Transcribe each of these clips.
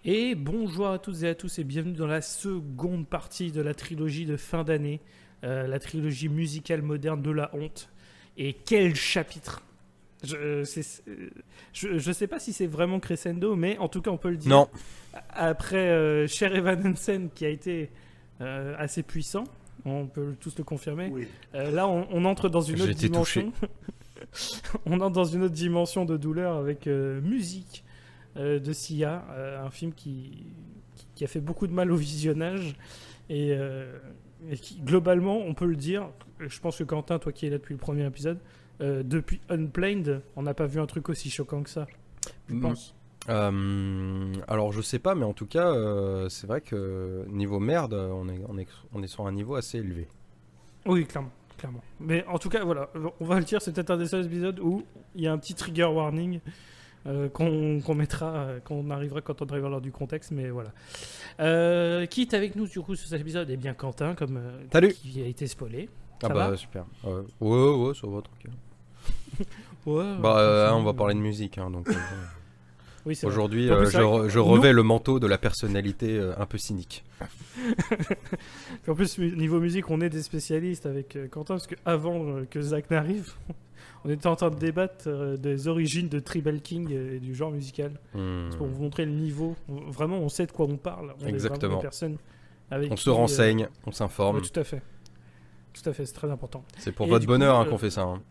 Et bonjour à toutes et à tous et bienvenue dans la seconde partie de la trilogie de fin d'année, la trilogie musicale moderne de la honte. Et quel chapitre! Je sais pas si c'est vraiment crescendo, mais en tout cas on peut le dire. Non. Après Cher Evan Hansen qui a été assez puissant, on peut tous le confirmer. Oui. Là on entre dans une J'ai autre été dimension. On entre dans une autre dimension de douleur avec musique de Sia, un film qui a fait beaucoup de mal au visionnage et qui, globalement, on peut le dire, je pense que Quentin, toi qui es là depuis le premier épisode, depuis Unplained, on n'a pas vu un truc aussi choquant que ça, je pense. Alors je sais pas, mais en tout cas, c'est vrai que niveau merde, on est sur un niveau assez élevé. Oui, clairement. Mais en tout cas, voilà, on va le dire, c'est peut-être un des seuls épisodes où il y a un petit trigger warning qu'on mettra quand on arrivera à l'heure du contexte, mais voilà. Qui est avec nous du coup sur cet épisode? Eh bien Quentin, comme Salut. qui a été spoilé. Ah Ça bah va super. Ouais, ça va tranquille. Ouais, On va parler de musique, hein, donc oui, c'est vrai. aujourd'hui, En plus, c'est vrai que je revais le manteau de la personnalité un peu cynique. Puis en plus, niveau musique, on est des spécialistes avec Quentin, parce qu'avant que Zach n'arrive, on était en train de débattre des origines de Tribal King et du genre musical. C'est pour vous montrer le niveau. Vraiment, on sait de quoi on parle. On est Exactement. vraiment des personnes avec On qui, se renseigne, on s'informe. ouais, tout à fait, c'est très important. C'est pour Et votre du bonheur coup, qu'on fait ça. Hein.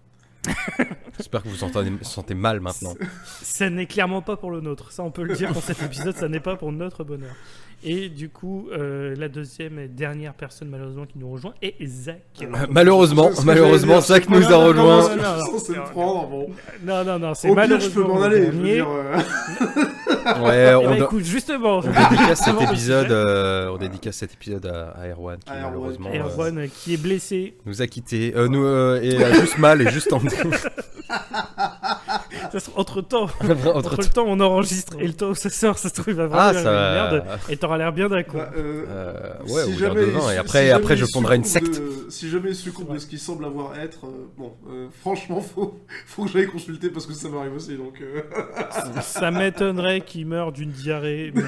J'espère que vous vous sentez mal maintenant. Ça n'est clairement pas pour le nôtre. Ça, on peut le dire dans cet épisode, ça n'est pas pour notre bonheur. Et du coup, la deuxième et dernière personne malheureusement qui nous rejoint est Zach. Malheureusement, Zach nous a rejoint. Censé me prendre, bon. Non, c'est Au pire, malheureusement. je peux m'en le aller. Je veux dernier. dire, Ouais, Eh ben, écoute, justement, on dédicace cet Avant le épisode, sujet. on dédicace cet épisode à Erwan qui À Erwan, malheureusement Erwan qui est blessé. nous a quittés, et a juste mal et juste en Entre temps, entre le temps, on enregistre et le temps où ça sort, ça se trouve, il va vraiment Ah, y avoir ça- une merde et t'auras l'air bien d'un coup. bah, ouais, si ou jamais de vin, et il- après si jamais je il pondrai une succombe secte. Si jamais il succombe de ce qu'il semble avoir être, franchement, faut que j'aille consulter parce que ça m'arrive aussi. Donc, Ça m'étonnerait qu'il meure d'une diarrhée. Mais,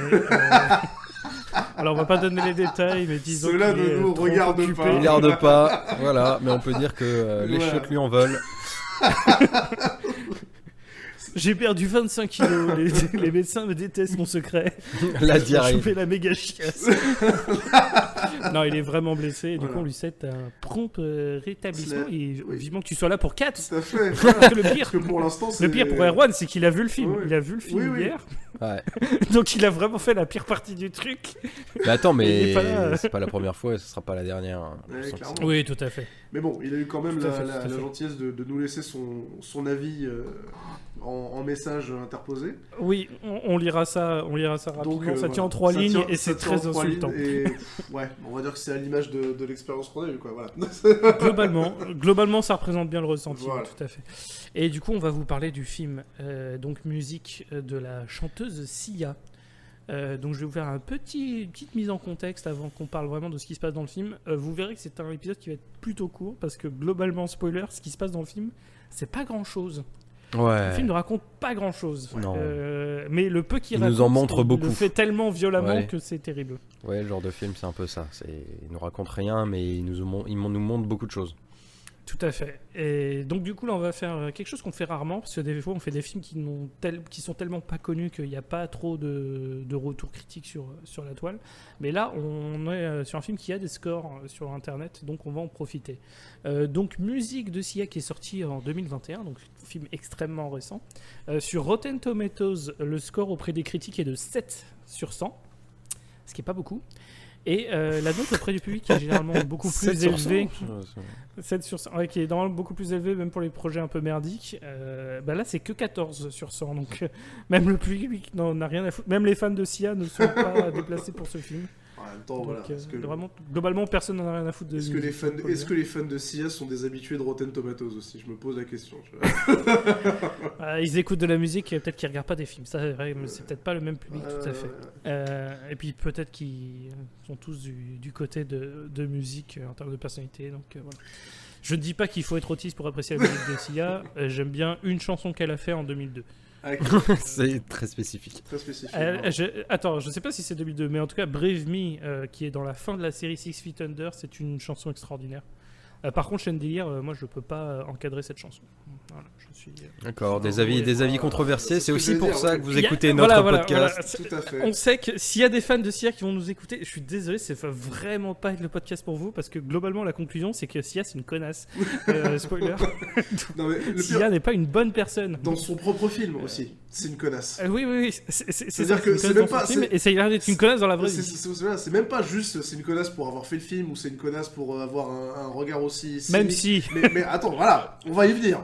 alors, on va pas donner les détails, mais disons Cela qu'il ne est nous trop regarde occupé. pas. Il regarde pas, voilà, mais on peut dire que les Voilà. chiottes lui en veulent. J'ai perdu 25 kilos. Les médecins me détestent mon secret. La Je diarrhée. fais la méga chiasse. Non, il est vraiment blessé. Et du Voilà. coup, on lui souhaite un prompt rétablissement. C'est la- Et oui. vivement que tu sois là pour 4. tout à fait. Parce que le pire, Parce que pour l'instant, c'est le pire pour Erwan, c'est qu'il a vu le film. Oui, oui. Il a vu le film Oui. hier. Ouais. Donc, il a vraiment fait la pire partie du truc. Mais attends, Il mais est pas là. c'est pas la première fois et ce sera pas la dernière. Hein. Ouais, Je sens que clairement. Oui, tout à fait. Mais bon, il a eu quand même Tout à fait, la tout à fait. gentillesse de nous laisser son avis en message interposé. Oui, on lira ça rapidement. Donc, ça voilà. tient en 3 Ça lignes tient- et ça c'est tient en très 3 lignes insultant. Et ouais, on va dire que c'est à l'image de l'expérience qu'on a eue, quoi. Voilà. Globalement, ça représente bien le ressenti, Voilà. tout à fait. Et du coup, on va vous parler du film, donc musique de la chanteuse Sia. Donc je vais vous faire une petite mise en contexte avant qu'on parle vraiment de ce qui se passe dans le film. Vous verrez que c'est un épisode qui va être plutôt court parce que globalement, spoiler, ce qui se passe dans le film, c'est pas grand-chose. Ouais. Le film ne raconte pas grand-chose. Non. Mais le peu qu'il Il raconte, nous en montre il beaucoup. le fait tellement violemment Ouais. que c'est terrible. Ouais, le genre de film, c'est un peu ça. Il nous raconte rien, mais il nous montre beaucoup de choses. Tout à fait. Et donc du coup là on va faire quelque chose qu'on fait rarement parce que des fois on fait des films qui sont tellement pas connus qu'il n'y a pas trop de retours critiques sur la toile. Mais là on est sur un film qui a des scores sur internet, donc on va en profiter. Donc musique de Sia qui est sorti en 2021, donc film extrêmement récent. Sur Rotten Tomatoes, le score auprès des critiques est de 7 sur 100, ce qui est pas beaucoup. Et la note auprès du public est généralement beaucoup plus 7 sur 100, élevée. c'est- 7 sur 100, ouais, qui est normalement beaucoup plus élevé, même pour les projets un peu merdiques. Là, c'est que 14 sur 100, donc même le public n'en a rien à foutre. Même les fans de Sia ne sont pas déplacés pour ce film. En même temps, Donc, voilà. vraiment, globalement, personne n'en a rien à foutre de Est-ce que, musique, on peut le est-ce dire. que les fans de Sia sont des habitués de Rotten Tomatoes aussi? Je me pose la question. Tu vois. Ils écoutent de la musique, et peut-être qu'ils regardent pas des films. Ça, c'est vrai, mais c'est peut-être pas le même public, tout à fait. Et puis peut-être qu'ils sont tous du côté de musique en termes de personnalité. Donc voilà. Je ne dis pas qu'il faut être autiste pour apprécier la musique de Sia. J'aime bien une chanson qu'elle a fait en 2002. C'est très spécifique. Très spécifique. Attends, je sais pas si c'est 2002, mais en tout cas, Brave Me, qui est dans la fin de la série Six Feet Under, c'est une chanson extraordinaire. Par contre, Chandelier, moi je peux pas encadrer cette chanson. Voilà, je suis. D'accord, des avis controversés. C'est aussi pour ça que vous écoutez voilà, notre podcast. Tout à fait. On sait que s'il y a des fans de Sia qui vont nous écouter, je suis désolé, c'est vraiment pas être le podcast pour vous parce que globalement la conclusion c'est que Sia c'est une connasse. Spoiler. Non, mais le Sia pire, n'est pas une bonne personne. dans son propre film aussi, c'est une connasse. Oui. C'est-à-dire que c'est même pas- et ça a l'air d'être une connasse dans la vraie vie. C'est même pas juste c'est une connasse pour avoir fait le film ou c'est une connasse pour avoir un regard aussi Même cynique. si. Mais attends, voilà, on va y venir.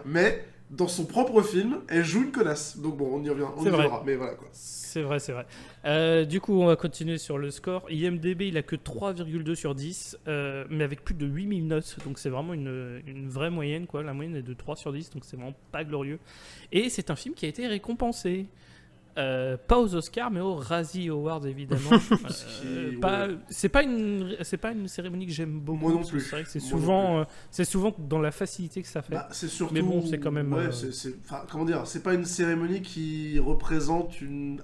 Mais dans son propre film, elle joue une connasse. Donc bon, on y reviendra. Mais voilà quoi. C'est vrai. Du coup, on va continuer sur le score. IMDb, il a que 3,2 sur 10, mais avec plus de 8000 notes. Donc c'est vraiment une vraie moyenne, quoi. La moyenne est de 3 sur 10, donc c'est vraiment pas glorieux. Et c'est un film qui a été récompensé. Pas aux Oscars, mais aux Razzie Awards, évidemment. C'est pas une cérémonie que j'aime beaucoup. Moi non plus. C'est vrai que c'est Moi souvent dans la facilité que ça fait. Bah, c'est surtout. Mais bon, c'est quand même. Ouais, comment dire, c'est pas une cérémonie qui représente une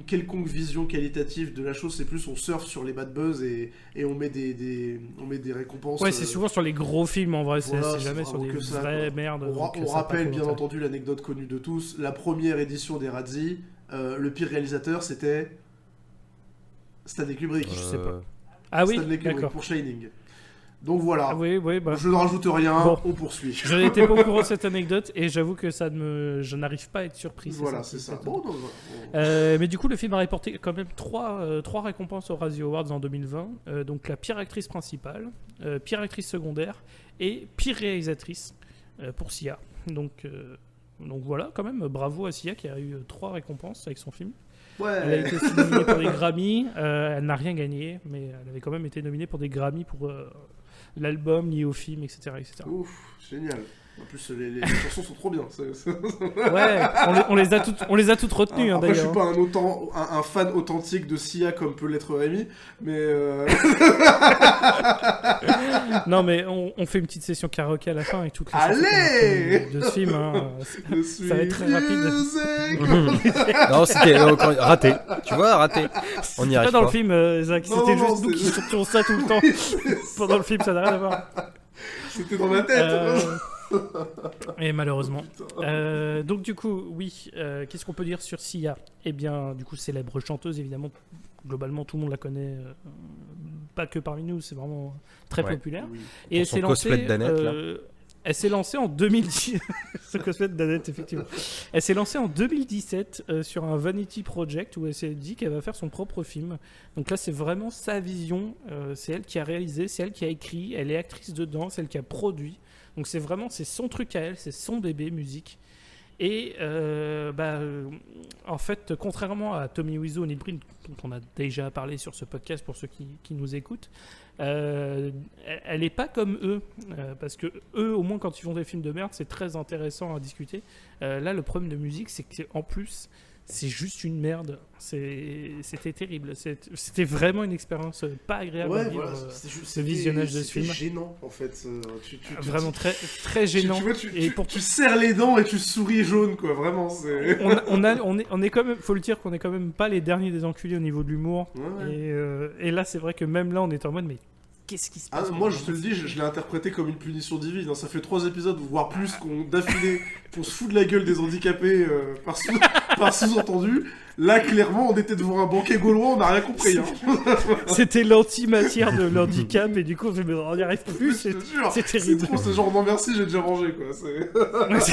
quelconque vision qualitative de la chose. C'est plus on surfe sur les bad buzz et on met des récompenses. Ouais, c'est souvent sur les gros films en vrai. Voilà, c'est jamais sur des vraies merdes. On rappelle bien entendu l'anecdote connue de tous. La première édition des Razzie, le pire réalisateur c'était Stanley Kubrick. Je sais pas. Ah oui, Stanley Kubrick d'accord. pour Shining. Donc voilà. Ah oui, bah. Je ne rajoute rien, Bon. on poursuit. Je n'étais pas au courant de cette anecdote et j'avoue que je n'arrive pas à être surpris. Voilà, c'est ça. Bon, non, Mais du coup, le film a remporté quand même trois récompenses aux Razzie Awards en 2020. Donc la pire actrice principale, pire actrice secondaire et pire réalisatrice pour Sia. Donc voilà, quand même, bravo à Sia qui a eu 3 récompenses avec son film. Ouais. Elle a été aussi nominée pour des Grammys. Elle n'a rien gagné, mais elle avait quand même été nominée pour des Grammys pour l'album lié au film, etc. Ouf, génial. En plus, les chansons sont trop bien. Ouais, on les a toutes retenues. Après, je d'ailleurs. suis pas un fan authentique de Sia comme peut l'être Rémi, mais... Non, mais on fait une petite session karaoké à la fin avec toutes les Allez chansons de ce film. Hein. Ça va être très rapide. Non, c'était raté. Tu vois, raté. On y C'était arrive pas dans pas. le film, Zach. Non, C'était non, juste nous qui c'est- sortions ça tout le temps. Pendant le film, ça n'a rien à voir. C'était dans ma tête. Et malheureusement. Putain. Donc du coup, oui, qu'est-ce qu'on peut dire sur Sia ? Eh bien, du coup, célèbre chanteuse, évidemment, globalement, tout le monde la connaît, pas que parmi nous, c'est vraiment très Ouais. populaire. Oui. Et Pour son cosplay de Danette, là. elle s'est lancée en 2010. Ce cosplay de Danette, effectivement. Elle s'est lancée en 2017 sur un Vanity Project où elle s'est dit qu'elle va faire son propre film. Donc là, c'est vraiment sa vision. C'est elle qui a réalisé, c'est elle qui a écrit, elle est actrice dedans, c'est elle qui a produit. Donc c'est son truc à elle, c'est son bébé musique. Et en fait, contrairement à Tommy Wiseau et Neil Breen, dont on a déjà parlé sur ce podcast pour ceux qui nous écoutent, elle n'est pas comme eux, parce que eux, au moins quand ils font des films de merde, c'est très intéressant à discuter. Là, le problème de musique, c'est qu'en plus, c'est juste une merde. C'était terrible. C'était vraiment une expérience pas agréable à Ouais, vivre. voilà, c'était juste le visionnage de ce film. gênant, en fait. Vraiment très, très gênant. Et pour tu serres les dents et tu souris jaune, quoi. Vraiment, c'est... on est quand même, faut le dire qu'on est quand même pas les derniers des enculés au niveau de l'humour. Ouais. Et là, c'est vrai que même là, on est en mode, mais qu'est-ce qui se passe ? Moi, je te le dis, je l'ai interprété comme une punition divine. Hein. Ça fait 3 épisodes, voire plus, d'affilée, qu'on se fout de la gueule des handicapés par sous-entendu. Là, clairement, on était devant un banquet gaulois, on n'a rien compris. Hein. C'était l'antimatière de l'handicap, et du coup, on n'y arrive plus. Je te jure, C'est terrible. C'est trop, c'est genre, non merci, j'ai déjà mangé, quoi.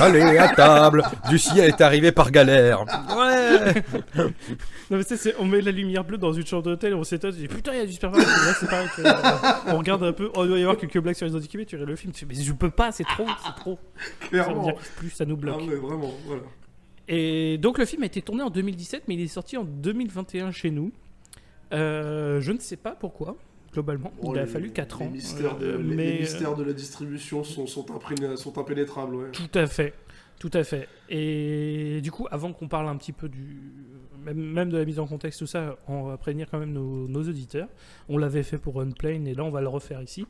Allez, à table. Lucie, elle est arrivée par galère. Ouais. Non, mais on met la lumière bleue dans une chambre d'hôtel, on s'étonne, on se dit putain, il y a du supermarché. Là, c'est pareil. On regarde un peu, il doit y avoir quelques blagues sur les handicapés, tu regardes le film, tu fais, mais je peux pas, c'est trop. Ça Clairement. n'y arrive plus, ça nous bloque. Ah, mais vraiment, voilà. Et donc le film a été tourné en 2017, mais il est sorti en 2021 chez nous. Je ne sais pas pourquoi, globalement. Bon, il a fallu 4 ans. Les mystères de la distribution sont impénétrables, ouais. Tout à fait. Tout à fait. Et du coup, avant qu'on parle un petit peu même de la mise en contexte, tout ça, on va prévenir quand même nos auditeurs. On l'avait fait pour Unplane et là, on va le refaire ici.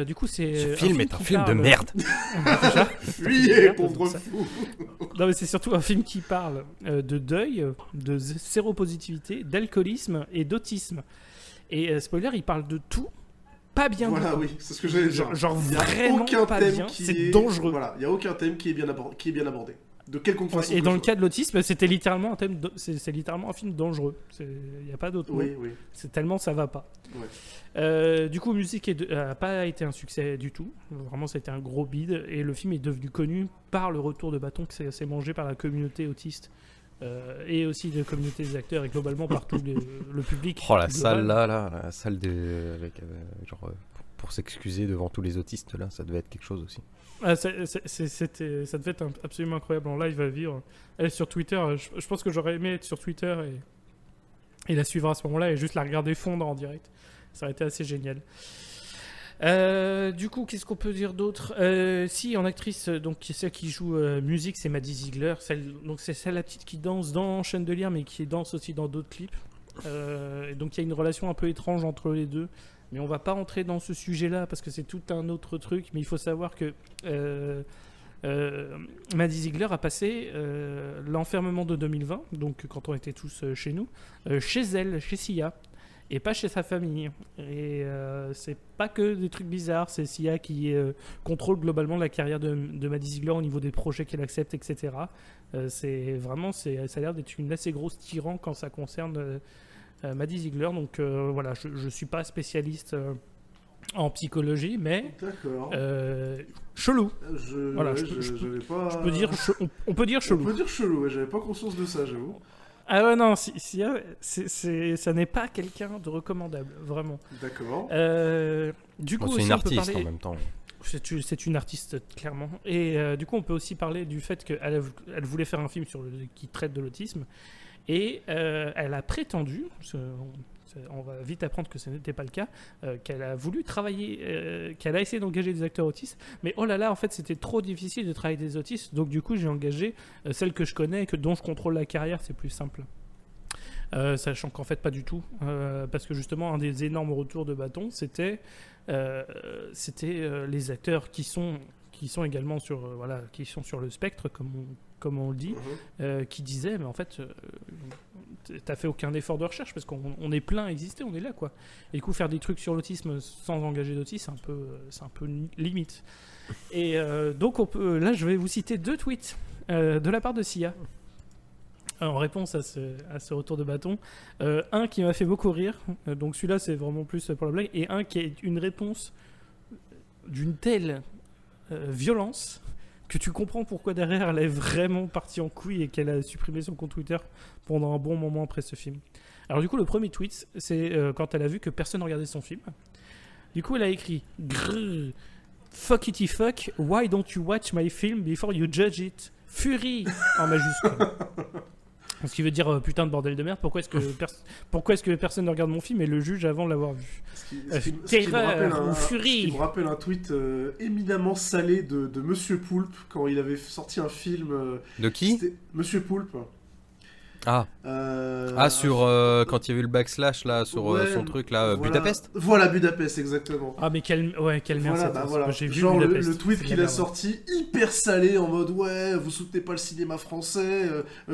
Du coup, c'est. Ce film est un qui film de parle- merde. Fuyez, pauvre fou. Non, mais c'est surtout un film qui parle de deuil, de séropositivité, d'alcoolisme et d'autisme. Et spoiler, il parle de tout, pas bien du Voilà, tout. oui, c'est ce que j'allais dire. Genre Il y a vraiment aucun pas thème bien, qui c'est est- dangereux. Voilà, il n'y a aucun thème qui est bien abordé. De quelconque façon. Et que dans ce le soit. cas de l'autisme, c'était littéralement un thème, c'est littéralement un film dangereux. Il n'y a pas d'autre mot. Oui, oui. C'est tellement ça va pas. Ouais. Du coup, musique n'a pas été un succès du tout. Vraiment, ça a été un gros bide. Et le film est devenu connu par le retour de bâton que c'est mangé par la communauté autiste. Et aussi la communauté des acteurs et globalement par tout le public. Oh la global. salle là, la salle avec genre pour s'excuser devant tous les autistes là, ça devait être quelque chose aussi. Ah, ça devait être absolument incroyable en live à vivre. Elle est sur Twitter. Je pense que j'aurais aimé être sur Twitter et la suivre à ce moment-là et juste la regarder fondre en direct. Ça aurait été assez génial. Du coup, qu'est-ce qu'on peut dire d'autre? Si, en actrice, donc celle qui joue musique, c'est Maddie Ziegler. Donc c'est celle la petite qui danse dans Chandelier, mais qui danse aussi dans d'autres clips. Et donc il y a une relation un peu étrange entre les deux. Mais on va pas rentrer dans ce sujet-là parce que c'est tout un autre truc. Mais il faut savoir que Maddie Ziegler a passé l'enfermement de 2020, donc quand on était tous chez nous, chez elle, chez Sia, et pas chez sa famille. Et c'est pas que des trucs bizarres, c'est Sia qui contrôle globalement la carrière de Maddie Ziegler au niveau des projets qu'elle accepte, etc. C'est vraiment, ça a l'air d'être une assez grosse tyran quand ça concerne Maddie Ziegler. Donc voilà, je suis pas spécialiste en psychologie, mais D'accord. chelou. Voilà, j'avais pas. On peut dire chelou. On peut dire chelou, ouais, j'avais pas conscience de ça, j'avoue. Ah ouais, non, Sia, ça n'est pas quelqu'un de recommandable, vraiment. D'accord. Du coup, Bon, c'est aussi, une on peut artiste parler- en même temps. C'est une artiste, clairement. Et du coup, on peut aussi parler du fait qu'elle elle voulait faire un film qui traite de l'autisme. Et elle a prétendu, on va vite apprendre que ce n'était pas le cas, qu'elle a voulu travailler, qu'elle a essayé d'engager des acteurs autistes. Mais oh là là, en fait, c'était trop difficile de travailler des autistes. Donc du coup, j'ai engagé celle que je connais et dont je contrôle la carrière. C'est plus simple. Sachant qu'en fait, pas du tout. Parce que justement, un des énormes retours de bâton, c'était les acteurs qui sont également qui sont sur le spectre, comme on le dit, qui disaient, mais en fait, t'as fait aucun effort de recherche parce qu'on est plein à exister, on est là, quoi. Et du coup, faire des trucs sur l'autisme sans engager d'autistes, c'est un peu limite. Et donc, là, je vais vous citer 2 tweets de la part de Sia. En réponse à ce retour de bâton, un qui m'a fait beaucoup rire, donc celui-là c'est vraiment plus pour la blague, et un qui est une réponse d'une telle violence que tu comprends pourquoi derrière elle est vraiment partie en couille et qu'elle a supprimé son compte Twitter pendant un bon moment après ce film. Alors du coup, le premier tweet, c'est quand elle a vu que personne ne regardait son film. Du coup, elle a écrit Grrr, fuck itty fuck, why don't you watch my film before you judge it? Fury en majuscule. Ce qui veut dire putain de bordel de merde, pourquoi est-ce que personne ne regarde mon film et le juge avant de l'avoir vu? Ce qui me rappelle un tweet éminemment salé de Monsieur Poulpe quand il avait sorti un film. De qui? Monsieur Poulpe. Ah. Sur quand il y a eu le backslash là sur son truc là, voilà. Budapest. Voilà, Budapest, exactement. Ah mais quelle merde. Voilà. J'ai vu genre Budapest, le tweet c'est qu'il la a merde. sorti hyper salé en mode ouais, vous soutenez pas le cinéma français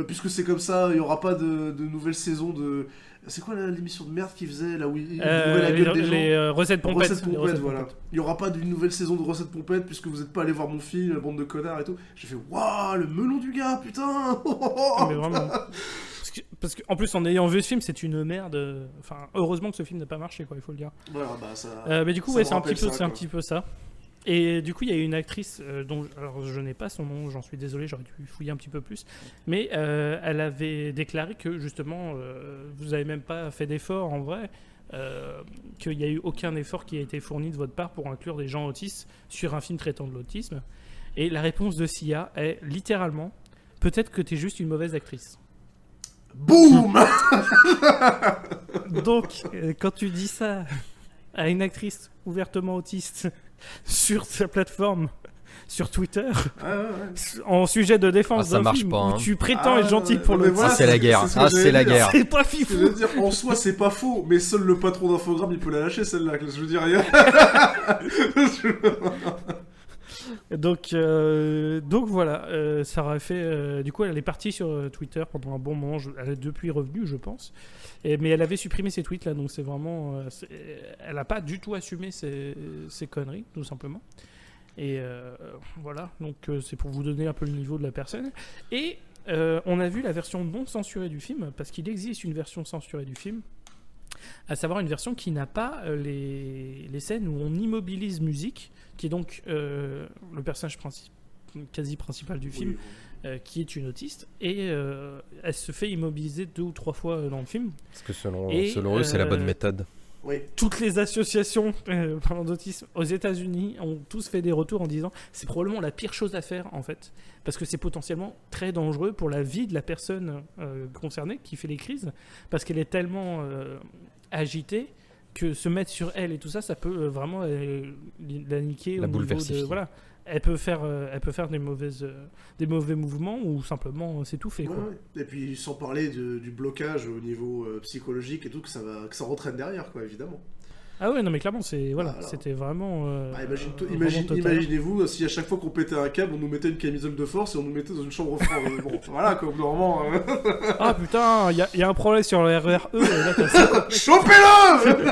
puisque c'est comme ça, il y aura pas de nouvelle saison de. C'est quoi l'émission de merde qu'il faisait là où il ouvrait la gueule des gens? Les recettes pompettes. Recettes pompettes, voilà. Il y aura pas d'une nouvelle saison de recettes pompettes puisque vous êtes pas allé voir mon film, bande de connards et tout. J'ai fait waouh, le melon du gars, putain. Mais vraiment. Parce qu'en plus, en ayant vu ce film, c'est une merde. Enfin, heureusement que ce film n'a pas marché, quoi, il faut le dire. Voilà, bah ça. Mais du coup, ça ouais, me c'est un rappelle petit peu, ça, c'est un quoi. petit peu ça. Et du coup, il y a une actrice dont alors je n'ai pas son nom, j'en suis désolé, j'aurais dû fouiller un petit peu plus. Mais elle avait déclaré que justement, vous n'avez même pas fait d'effort en vrai, qu'il n'y a eu aucun effort qui a été fourni de votre part pour inclure des gens autistes sur un film traitant de l'autisme. Et la réponse de Sia est littéralement, peut-être que tu es juste une mauvaise actrice. Boum. Donc, quand tu dis ça à une actrice ouvertement autiste sur sa plateforme, sur Twitter Ouais. en sujet de défense ça d'un marche film pas, hein. où tu prétends être gentil pour mais l'autre. voilà, c'est la guerre. ce que C'est j'allais la dire. guerre. C'est pas Je veux fifou. dire, en soi, c'est pas faux, mais seul le patron d'infogramme, il peut la lâcher, celle-là. Je veux dire, rien. Donc voilà, ça aurait fait. Du coup, elle est partie sur Twitter pendant un bon moment. Elle est depuis revenue, je pense. Mais elle avait supprimé ses tweets là, donc c'est vraiment. Elle n'a pas du tout assumé ses conneries, tout simplement. Et voilà, donc c'est pour vous donner un peu le niveau de la personne. Et on a vu la version non censurée du film, parce qu'il existe une version censurée du film, à savoir une version qui n'a pas les scènes où on immobilise musique, qui est donc le personnage quasi principal du film, qui est une autiste, et elle se fait immobiliser 2 ou 3 fois dans le film. Parce que selon Et, eux, c'est la bonne méthode. Oui. Toutes les associations parlant d'autisme aux États-Unis ont tous fait des retours en disant c'est probablement la pire chose à faire en fait, parce que c'est potentiellement très dangereux pour la vie de la personne concernée qui fait les crises, parce qu'elle est tellement agitée que se mettre sur elle et tout ça, ça peut vraiment la niquer. La au niveau bouleversifier. de, voilà. Elle peut faire des mauvais mouvements ou simplement s'étouffer. Quoi. Ouais. Et puis sans parler du blocage au niveau psychologique et tout, que ça entraîne derrière, quoi, évidemment. Ah ouais, non mais clairement, Voilà. c'était vraiment... imaginez-vous si à chaque fois qu'on pétait un câble, on nous mettait une camisole de force et on nous mettait dans une chambre froide. Bon, voilà, quoi, normalement... Ah putain, il y a un problème sur le RERE, et là t'as ça. Chopez-le.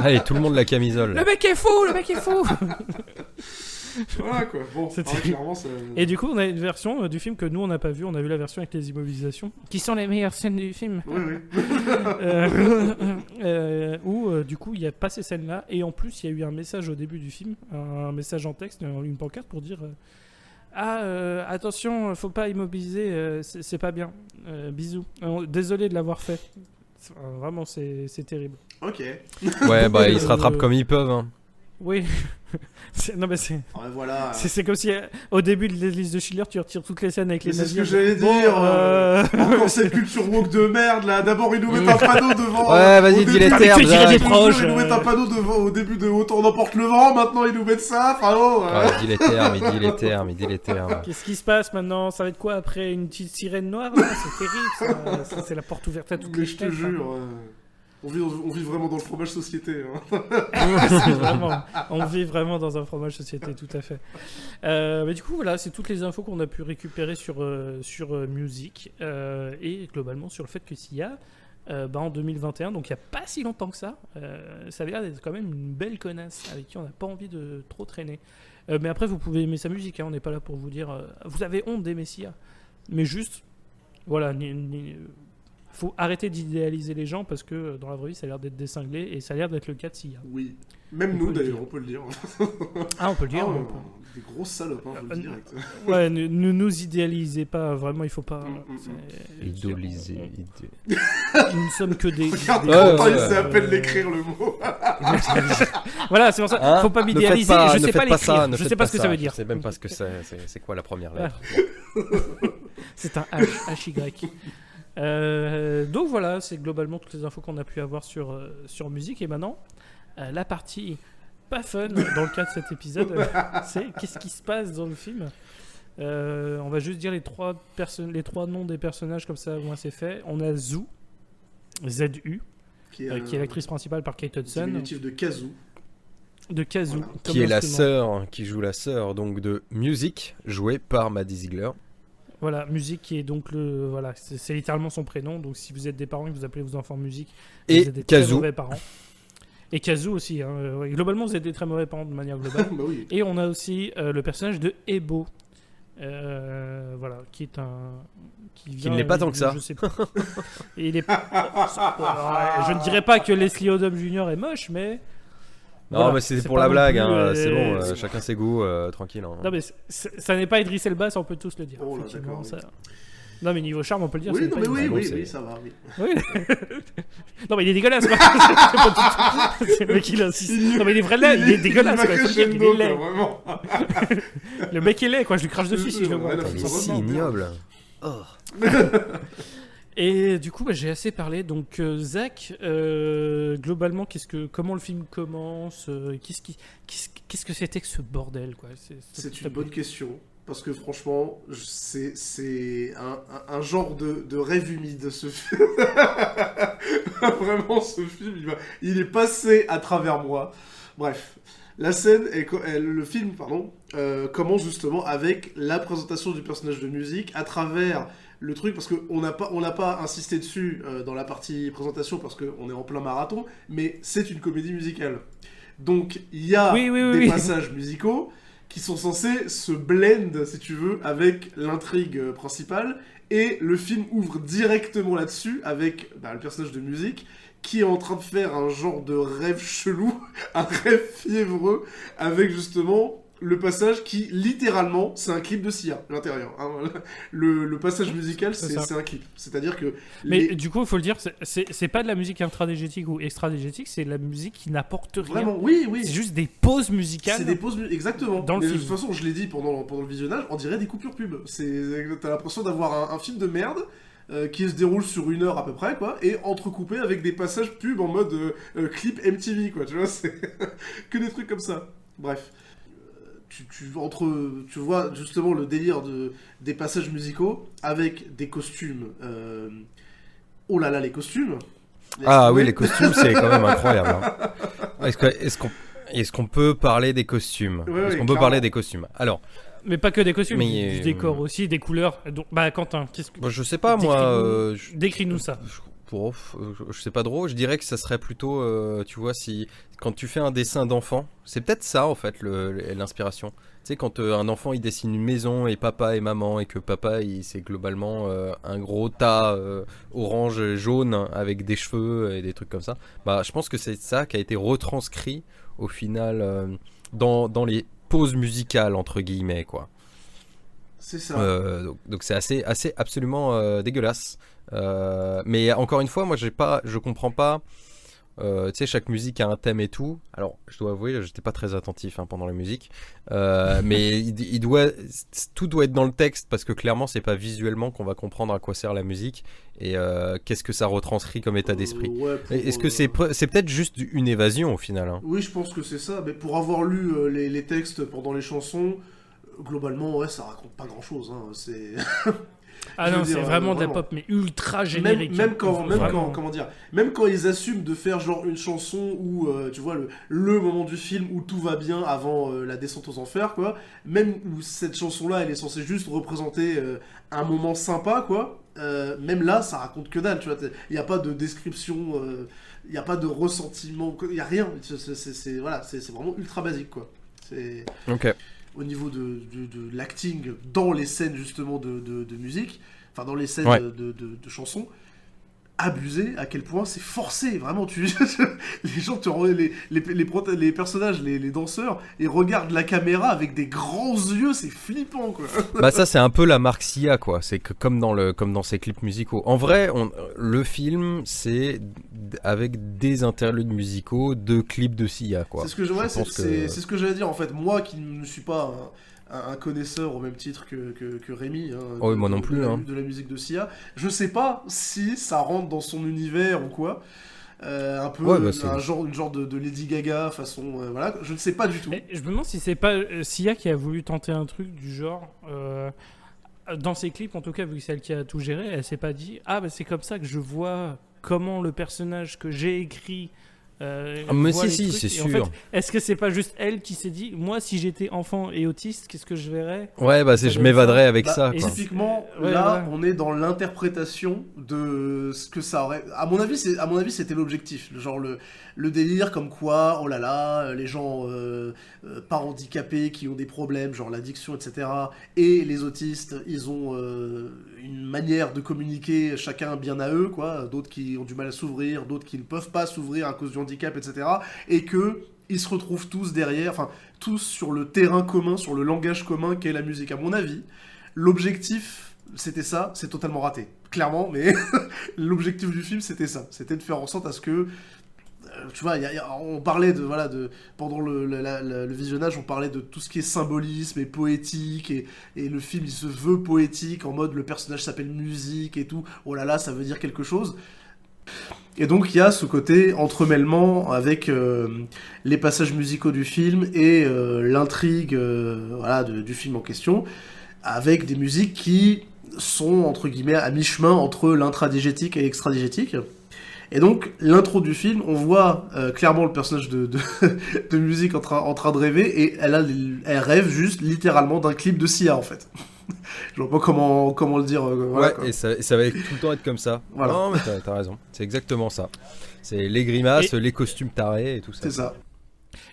Allez, tout le monde la camisole. Le mec est fou, le mec est fou. Voilà, quoi. Bon, clairement, ça... Et du coup, on a une version du film que nous on n'a pas vue. On a vu la version avec les immobilisations, qui sont les meilleures scènes du film. Oui. Où du coup il n'y a pas ces scènes-là, et en plus il y a eu un message au début du film, un message en texte, une pancarte pour dire attention, faut pas immobiliser, c'est pas bien. Bisous. Désolé de l'avoir fait. Vraiment, c'est terrible. Ok. Ouais, bah ils se rattrapent comme ils peuvent. Hein. Oui. Non mais c'est... Ouais, voilà. C'est comme si au début de la liste de Schiller tu retires toutes les scènes avec les Mais c'est ce navires. que j'allais dire. Encore cette culture woke de merde là. D'abord ils nous mettent un panneau devant. Ouais, vas-y, dis les termes. des proches. Ils nous mettent un panneau devant au début de Autant n'emporte le vent. Maintenant ils nous mettent ça. Enfin oh. Ouais, dis les termes. Qu'est-ce qui se passe maintenant? Ça va être quoi après une petite sirène noire là? C'est terrible ça. C'est la porte ouverte à toutes Mais les je te fenêtres, jure. On vit vraiment dans le fromage société. On vit vraiment dans un fromage société, tout à fait. Mais du coup, voilà, c'est toutes les infos qu'on a pu récupérer sur Music et globalement sur le fait que s'il y a en 2021, donc il n'y a pas si longtemps que ça, ça avait l'air d'être quand même une belle connasse avec qui on n'a pas envie de trop traîner. Mais après, vous pouvez aimer sa musique, hein, on n'est pas là pour vous dire vous avez honte d'aimer Sia. Mais juste, voilà, faut arrêter d'idéaliser les gens parce que dans la vraie vie ça a l'air d'être des cinglés et ça a l'air d'être le cas de Sia. Oui, même nous d'ailleurs, on peut le dire. Ah, on peut le dire. Des grosses salopes, hein, je vous le dis direct. Ouais, ne nous idéalisez pas, vraiment, il faut pas. Idoliser. Nous ne sommes que des. Regarde comment il s'est à peine d'écrire le mot. Voilà, c'est pour ça. Faut pas m'idéaliser. Je sais pas l'écrire. Je sais pas ce que ça veut dire. Je sais même pas ce que c'est. C'est quoi la première lettre? C'est un H, HY. Donc voilà, c'est globalement toutes les infos qu'on a pu avoir sur musique. Et maintenant, la partie pas fun dans le cas de cet épisode, c'est qu'est-ce qui se passe dans le film. On va juste dire les trois noms des personnages comme ça, au moins c'est fait. On a Zu, Z-U, qui est l'actrice principale par Kate Hudson. Diminutif de Kazu. De Kazu. Voilà. Qui est la sœur, qui joue la sœur donc de Music, jouée par Maddie Ziegler. Voilà, Music qui est donc voilà, c'est littéralement son prénom. Donc si vous êtes des parents et que vous appelez vos enfants Music, vous êtes des très mauvais parents. Et Kazu aussi. Hein. Ouais. Globalement, vous êtes des très mauvais parents de manière globale. Bah oui. Et on a aussi le personnage de Ebo, voilà, qui est qui ne l'est pas tant que ça. Je sais pas. Et il est. Je ne dirais pas que Leslie Odom Jr. est moche, mais. Non, voilà, mais c'est pour la blague, hein. C'est bon, c'est... chacun ses goûts, tranquille. Hein. Non, mais ça n'est pas Idriss Elba, ça on peut tous le dire. Oh là, d'accord. Ça... Non, mais niveau charme, on peut le dire. Oui, c'est non, mais oui, ça va, oui. Oui. Non, mais il est dégueulasse, quoi. C'est le mec qui insiste. Non, mais il est vrai laid, il est dégueulasse, quoi. Il est laid. Vraiment. Le mec est laid, quoi. Je lui crache dessus si je le vois. Il est si ignoble. Oh. Et du coup, j'ai assez parlé. Donc, Zach, globalement, comment le film commence, qu'est-ce que c'était que ce bordel, quoi. C'est une bonne question. Parce que franchement, c'est un genre de rêve humide, ce film. Vraiment, ce film, il est passé à travers moi. Bref, le film, commence justement avec la présentation du personnage de musique à travers le truc, parce qu'on n'a pas insisté dessus dans la partie présentation, parce qu'on est en plein marathon, mais c'est une comédie musicale. Donc, il y a des passages musicaux qui sont censés se blend, si tu veux, avec l'intrigue principale, et le film ouvre directement là-dessus, avec le personnage de musique, qui est en train de faire un genre de rêve chelou, un rêve fiévreux, avec justement le passage qui, littéralement, c'est un clip de Sia, l'intérieur. Hein. Le passage musical, c'est un clip. C'est-à-dire que... Mais du coup, il faut le dire, c'est pas de la musique intradégétique ou extradégétique, c'est de la musique qui n'apporte rien. Vraiment, oui. C'est juste des pauses musicales. C'est des pauses exactement. Dans le film. De toute façon, je l'ai dit pendant le visionnage, on dirait des coupures pub. T'as l'impression d'avoir un film de merde qui se déroule sur 1 heure à peu près, quoi, et entrecoupé avec des passages pub en mode clip MTV, quoi. Tu vois, c'est que des trucs comme ça. Bref. Tu vois justement le délire des passages musicaux avec des costumes. Oh là là, les costumes. Oui, les costumes, c'est quand même incroyable. Hein. Est-ce qu'on peut parler des costumes ? Est-ce qu'on peut parler des costumes ? Alors. Mais pas que des costumes, du décor aussi, des couleurs. Donc, Quentin, qu'est-ce que... je sais pas, moi... Décris-nous ça. Je sais pas trop, je dirais que ça serait plutôt, tu vois, si quand tu fais un dessin d'enfant, c'est peut-être ça en fait l'inspiration. Tu sais, quand un enfant il dessine une maison et papa et maman, et que papa c'est globalement un gros tas orange jaune avec des cheveux et des trucs comme ça, je pense que c'est ça qui a été retranscrit au final dans les pauses musicales entre guillemets, quoi. C'est ça. Donc c'est assez absolument dégueulasse. Mais encore une fois, moi je comprends pas. Tu sais, chaque musique a un thème et tout. Alors, je dois avouer, j'étais pas très attentif pendant la musique. Mais tout doit être dans le texte, parce que clairement, c'est pas visuellement qu'on va comprendre à quoi sert la musique et qu'est-ce que ça retranscrit comme état d'esprit. Est-ce que c'est peut-être juste une évasion au final, hein. Oui, je pense que c'est ça. Mais pour avoir lu les textes pendant les chansons, globalement, ouais, ça raconte pas grand-chose. Hein. C'est... c'est vraiment de la pop, mais ultra générique. Même quand ils assument de faire genre une chanson où, tu vois, le moment du film où tout va bien avant la descente aux enfers, quoi. Même où cette chanson-là, elle est censée juste représenter un moment sympa, quoi. Même là, ça raconte que dalle, tu vois. Il n'y a pas de description, il n'y a pas de ressentiment, il n'y a rien. C'est vraiment ultra basique, quoi. Ok. Au niveau de l'acting dans les scènes justement de musique, enfin dans les scènes de chansons, abusé à quel point c'est forcé, vraiment. Les gens les personnages, les danseurs, ils regardent la caméra avec des grands yeux, c'est flippant, quoi. Ça c'est un peu la marque Sia, quoi. C'est que comme dans ces clips musicaux. En vrai, le film c'est avec des interludes musicaux de clips de Sia, quoi. C'est ce que j'allais dire en fait. Moi qui ne suis pas un connaisseur au même titre que Rémi, moi non plus, de la musique de Sia. Je sais pas si ça rentre dans son univers ou quoi. Un peu une genre de Lady Gaga façon voilà, je ne sais pas du tout. Je me demande si c'est pas Sia qui a voulu tenter un truc du genre dans ses clips, en tout cas, vu que c'est elle qui a tout géré, elle s'est pas dit c'est comme ça que je vois comment le personnage que j'ai écrit mais si, c'est sûr. En fait, est-ce que c'est pas juste elle qui s'est dit, moi, si j'étais enfant et autiste, qu'est-ce que je verrais ? Je m'évaderais avec ça. Et typiquement, on est dans l'interprétation de ce que ça aurait. À mon avis, c'était l'objectif. Genre le délire comme quoi, oh là là, les gens pas handicapés qui ont des problèmes, genre l'addiction, etc. Et les autistes, ils ont une manière de communiquer chacun bien à eux, quoi. D'autres qui ont du mal à s'ouvrir, d'autres qui ne peuvent pas s'ouvrir à cause du handicap, etc. Et que ils se retrouvent tous derrière, enfin tous sur le terrain commun, sur le langage commun qu'est la musique. À mon avis, l'objectif c'était ça, c'est totalement raté, clairement, mais l'objectif du film c'était ça, c'était de faire en sorte à ce que tu vois, on parlait pendant le visionnage, on parlait de tout ce qui est symbolisme et poétique, et le film il se veut poétique en mode le personnage s'appelle musique et tout, oh là là, ça veut dire quelque chose. Et donc il y a ce côté entremêlement avec les passages musicaux du film et l'intrigue voilà, du film en question, avec des musiques qui sont entre guillemets à mi-chemin entre l'intradigétique et l'extradigétique. Et donc l'intro du film, on voit clairement le personnage de musique en train de rêver, et elle rêve juste littéralement d'un clip de Sia en fait. Je vois pas comment le dire. Voilà, ouais, quoi. et ça va tout le temps être comme ça. Voilà. Non, mais t'as raison. C'est exactement ça. C'est les grimaces, les costumes tarés et tout ça. C'est ça.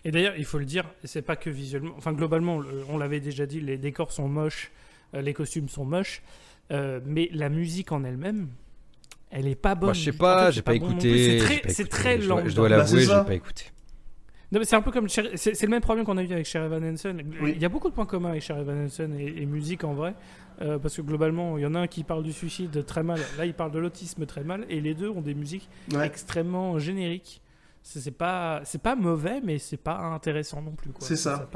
Et d'ailleurs, il faut le dire, c'est pas que visuellement. Enfin, globalement, on l'avait déjà dit, les décors sont moches, les costumes sont moches, mais la musique en elle-même, elle est pas bonne. Moi, je sais pas, En fait, j'ai pas bon non écouté. plus. C'est très lent. Je dois l'avouer, c'est ça. j'ai pas écouté. Non, mais c'est un peu comme c'est le même problème qu'on a eu avec Sher Evan Hansen. Oui. Il y a beaucoup de points communs avec Sher Evan Hansen et musique en vrai, parce que globalement, il y en a un qui parle du suicide très mal, là il parle de l'autisme très mal, et les deux ont des musiques Ouais. extrêmement génériques. C'est pas mauvais, mais c'est pas intéressant non plus, quoi. C'est ça.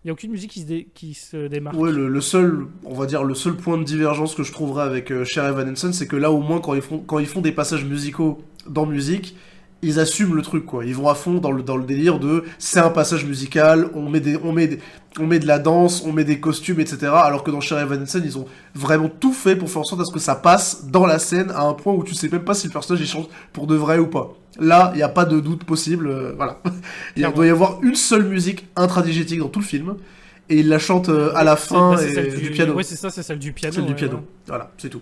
Il y a aucune musique qui se démarque. Ouais, le seul, on va dire, le seul point de divergence que je trouverais avec Cher Evan Hansen, c'est que là, au moins, quand ils font des passages musicaux dans musique, ils assument le truc, quoi. Ils vont à fond dans le délire de c'est un passage musical, on met de la danse, on met des costumes, etc. Alors que dans Cher Evan Hansen, ils ont vraiment tout fait pour faire en sorte à ce que ça passe dans la scène à un point où tu sais même pas si le personnage il chante pour de vrai ou pas. Là, il n'y a pas de doute possible, voilà. Il doit y avoir une seule musique intradigétique dans tout le film, et il la chante à la fin du piano. Ouais, c'est ça, c'est celle du piano. Celle du ouais, piano. ouais. Voilà, c'est tout.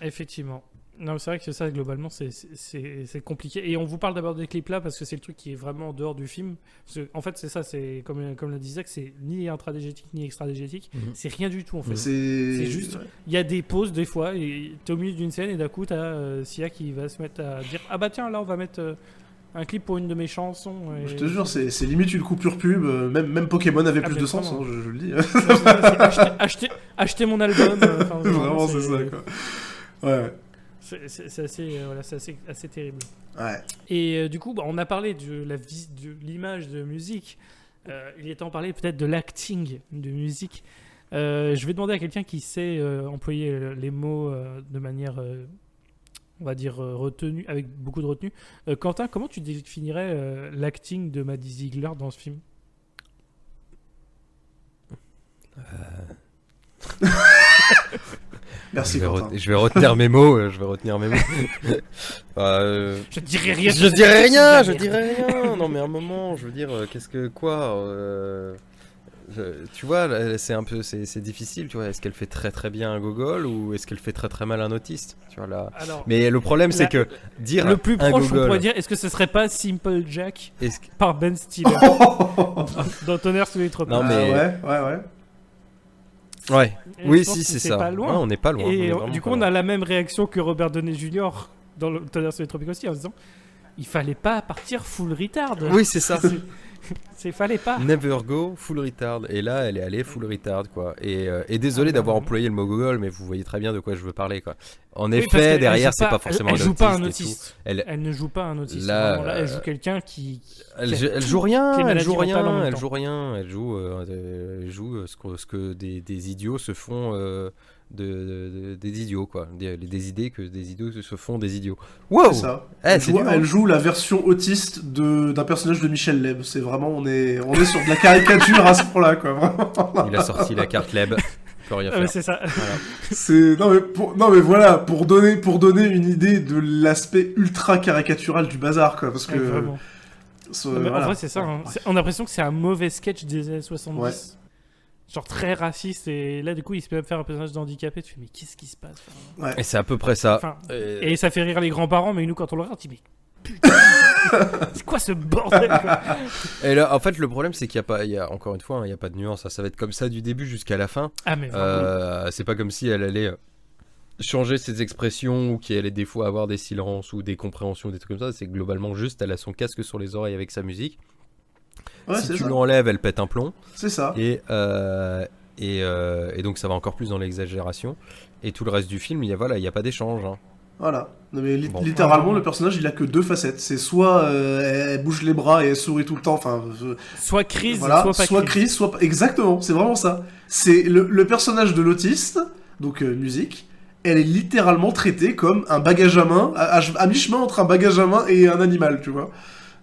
Effectivement. Non, c'est vrai que ça, globalement, c'est compliqué. Et on vous parle d'abord des clips là parce que c'est le truc qui est vraiment en dehors du film. Parce que, en fait, c'est ça, c'est comme le disait, que c'est ni intradégétique ni extradégétique. C'est rien du tout, en fait. C'est juste, il y a des pauses des fois, et t'es au milieu d'une scène et d'un coup, t'as Sia qui va se mettre à dire ah bah tiens, là, on va mettre un clip pour une de mes chansons. Et... Je te jure, c'est limite une coupure pub. Même Pokémon avait plus de sens, hein, je le dis. Acheter mon album. Vraiment, c'est ça, quoi. Ouais. C'est assez terrible. Ouais. Et du coup, on a parlé de l'image de musique. Il est temps de parler peut-être de l'acting de musique. Je vais demander à quelqu'un qui sait employer les mots de manière, on va dire, retenue, avec beaucoup de retenue. Quentin, comment tu définirais l'acting de Maddie Ziegler dans ce film ? Merci, Quentin. Je vais retenir mes mots. Je dirais rien. Je dirais rien. Non, mais à un moment, je veux dire, tu vois, là, c'est difficile, tu vois. Est-ce qu'elle fait très très bien un gogol ou est-ce qu'elle fait très très mal un autiste, tu vois là. Alors, mais le problème, c'est que dire le plus un proche, gogol, on pourrait dire, est-ce que ce serait pas Simple Jack par Ben Stiller dans Tonnerre sous les tropiques. Non, mais ouais. Ouais. Et Oui, je pense si, que c'est c'est ça. pas loin. Ouais, on n'est pas loin. Et on est du coup, pas on loin. a la même réaction que Robert Downey Jr. dans le Tonnerre sous les tropiques aussi, en se disant il fallait pas partir full retard. Oui, c'est ça. Fallait pas. Never go full retard. Et là, elle est allée full retard, quoi. Et désolé d'avoir employé le mot gogol, mais vous voyez très bien de quoi je veux parler, quoi. En effet, derrière, c'est pas forcément elle joue pas un autiste. autiste. Elle ne joue pas un autiste. Là, elle joue quelqu'un qui. Elle joue rien. Elle joue ce que des idiots se font. Des idiots, quoi. Des idées que des idiots se font des idiots. Wow. C'est ça. Elle elle joue la version autiste d'un personnage de Michel Leb. C'est vraiment, on est sur de la caricature à ce point-là, quoi. Vraiment. Il a sorti la carte Leb. Peut rien faire. C'est ça. Voilà. Non mais voilà, pour donner une idée de l'aspect ultra caricatural du bazar, quoi, parce que Vraiment. Voilà. En vrai, c'est ça. Hein. On a l'impression que c'est un mauvais sketch des années 70. Ouais. Genre très raciste, et là du coup il se peut même faire un personnage d'handicapé, tu fais mais qu'est-ce qui se passe, enfin, Ouais. Et c'est à peu près ça. enfin, et ça fait rire les grands-parents, mais nous quand on le regarde on dit mais putain c'est quoi ce bordel quoi. Et là, en fait, le problème, c'est qu'il y a encore une fois, il n'y a pas de nuance. Ça va être comme ça du début jusqu'à la fin. Ah mais vraiment. C'est pas comme si elle allait changer ses expressions ou qu'elle allait des fois avoir des silences ou des compréhensions, des trucs comme ça. C'est globalement juste, elle a son casque sur les oreilles avec sa musique. Ouais, Si c'est tu ça. l'enlèves, elle pète un plomb. C'est ça. Et donc ça va encore plus dans l'exagération. Et tout le reste du film, il y a pas d'échange. Hein. Voilà. Non, mais Bon. littéralement, le personnage, il a que deux facettes. C'est soit elle bouge les bras et elle sourit tout le temps, enfin... Soit crise, voilà, soit pas crise. soit... Exactement, c'est vraiment ça. C'est le personnage de l'autiste, donc musique, elle est littéralement traitée comme un bagage à main, à mi-chemin entre un bagage à main et un animal, tu vois.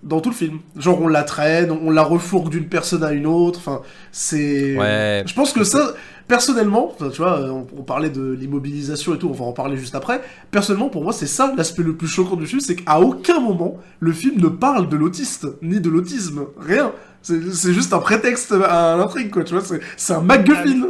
Dans tout le film. Genre, on la traîne, on la refourgue d'une personne à une autre, enfin, c'est... Ouais. Je pense que ça, personnellement, tu vois, on parlait de l'immobilisation et tout, on va en parler juste après, personnellement, pour moi, c'est ça l'aspect le plus choquant du film, c'est qu'à aucun moment, le film ne parle de l'autiste, ni de l'autisme, rien. C'est juste un prétexte à l'intrigue, quoi, tu vois, c'est un MacGuffin.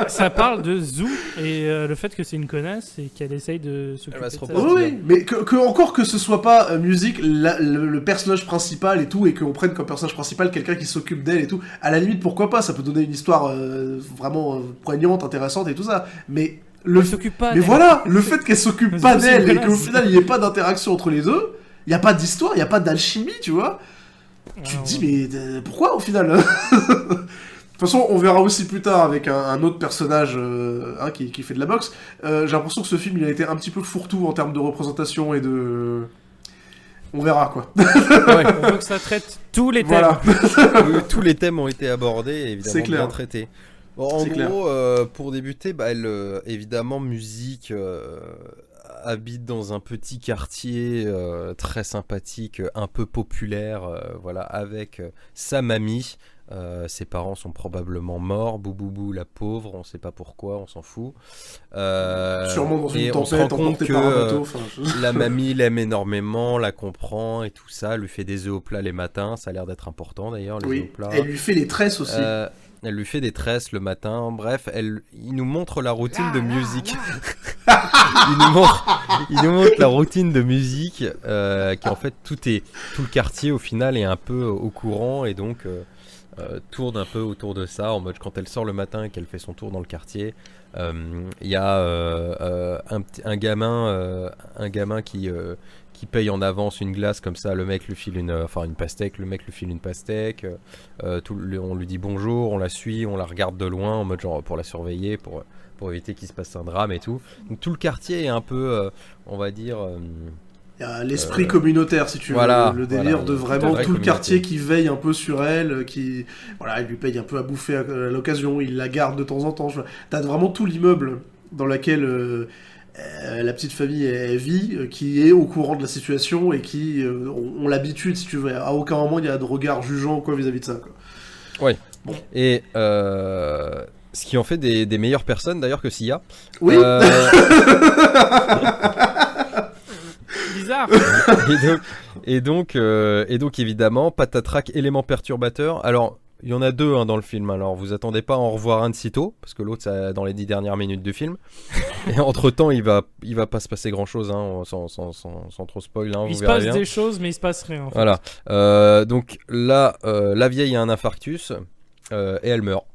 Ça parle de Zou et le fait que c'est une connasse et qu'elle essaye de s'occuper va de se ça. repentir. Oui, mais encore que ce soit pas musique, le personnage principal et tout, et qu'on prenne comme personnage principal quelqu'un qui s'occupe d'elle et tout, à la limite, pourquoi pas, ça peut donner une histoire vraiment poignante, intéressante et tout ça, mais... Elle s'occupe pas Mais d'elle. voilà, le fait qu'elle s'occupe Mais pas c'est une d'elle et qu'au connasse. final il n'y ait pas d'interaction entre les deux, il n'y a pas d'histoire, il n'y a pas d'alchimie, tu vois. Tu te dis, mais pourquoi au final? De toute façon, on verra aussi plus tard avec un autre personnage qui fait de la boxe. J'ai l'impression que ce film il a été un petit peu fourre-tout en termes de représentation et de. On verra quoi. Ouais. On veut que ça traite tous les thèmes. Voilà. Tous les thèmes ont été abordés et évidemment C'est clair. bien traités. Bon, en C'est clair. gros, pour débuter, évidemment, musique habite dans un petit quartier très sympathique, un peu populaire, voilà, avec sa mamie. Ses parents sont probablement morts, Bouboubou la pauvre, on sait pas pourquoi, on s'en fout. Sûrement dans et une on se rend tempête compte emportée que par un bateau. la mamie l'aime énormément, la comprend et tout ça, lui fait des œufs au plat les matins, ça a l'air d'être important d'ailleurs, les œufs Oui, au plat. elle lui fait les tresses aussi. Elle lui fait des tresses le matin. Bref, il nous montre la routine de musique. il nous montre la routine de musique qui en fait tout le quartier au final est un peu au courant et donc tourne un peu autour de ça en mode quand elle sort le matin et qu'elle fait son tour dans le quartier. Il y a un gamin qui paye en avance une glace comme ça, le mec lui file une pastèque, on lui dit bonjour, on la suit, on la regarde de loin en mode genre pour la surveiller, pour éviter qu'il se passe un drame et tout. Donc tout le quartier est un peu, on va dire... Il y a l'esprit communautaire, si tu veux, voilà, le délire voilà, de vraiment vrai tout le communauté. quartier qui veille un peu sur elle, qui, voilà, il lui paye un peu à bouffer à l'occasion, il la garde de temps en temps. T'as vraiment tout l'immeuble dans lequel la petite famille elle vit, qui est au courant de la situation et qui ont l'habitude, si tu veux. À aucun moment il y a de regard jugeant ou quoi vis-à-vis de ça, quoi. Ouais. Bon. Et ce qui en fait des meilleures personnes d'ailleurs que Sia. Oui. Bizarre. Et donc évidemment, patatrac, élément perturbateur. Alors, il y en a deux dans le film, alors vous attendez pas à en revoir un de sitôt, parce que l'autre, c'est dans les 10 dernières minutes du film. Et entre-temps, il va pas se passer grand-chose, sans trop spoil. Il vous se verrez passe bien. des choses, mais il se passe rien. En fait. Voilà. Donc là, la vieille a un infarctus, et elle meurt.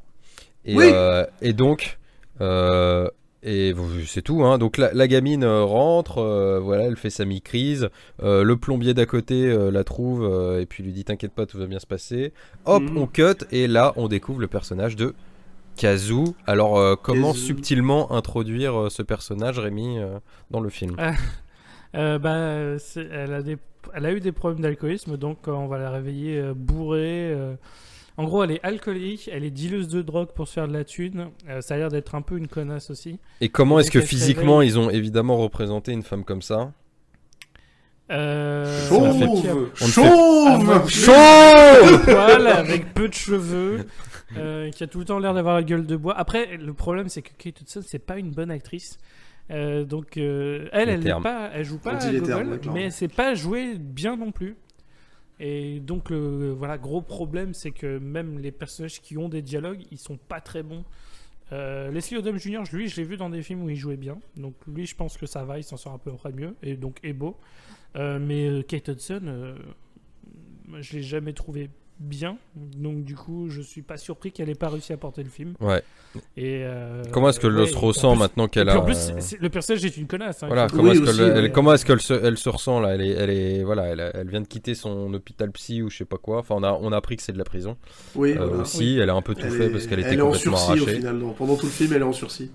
Et, Oui. et donc... Et c'est tout, hein. Donc la gamine rentre, voilà, elle fait sa mi-crise, le plombier d'à côté la trouve et puis lui dit t'inquiète pas, tout va bien se passer. Hop, on cut et là on découvre le personnage de Kazoo. Alors comment Kazoo. subtilement introduire ce personnage, Rémi, dans le film? Elle a eu des problèmes d'alcoolisme, donc on va la réveiller bourrée. En gros, elle est alcoolique, elle est dealeuse de drogue pour se faire de la thune. Ça a l'air d'être un peu une connasse aussi. Et comment est-ce que Donc, elle se physiquement réveille. ils ont évidemment représenté une femme comme ça? Chauve. On ne Chauve. Chauve poil, avec peu de cheveux, qui a tout le temps l'air d'avoir la gueule de bois. Après, le problème, c'est que Kate Hudson, c'est pas une bonne actrice. Elle joue pas On dit à les termes, Gogol, d'accord. mais elle sait pas jouer bien non plus. Et donc, gros problème, c'est que même les personnages qui ont des dialogues, ils sont pas très bons. Leslie Odom Jr., lui, je l'ai vu dans des films où il jouait bien. Donc, lui, je pense que ça va, il s'en sort à peu près mieux. Et donc, est beau. Mais Kate Hudson, je l'ai jamais trouvé bien. Donc, du coup, je suis pas surpris qu'elle ait pas réussi à porter le film. Ouais. Et, Comment est-ce que le se ressent maintenant qu'elle a... En plus, le personnage est une connasse. Hein, Voilà, qui- comment Oui, est-ce aussi, qu'elle ouais. comment est-ce elle se ressent là? Elle vient de quitter son hôpital psy ou je sais pas quoi. Enfin, on a appris que c'est de la prison Oui, voilà. aussi. Elle a un peu tout Elle fait est- parce qu'elle elle était est en complètement sursis au arrachée. final. Non. Pendant tout le film, elle est en sursis.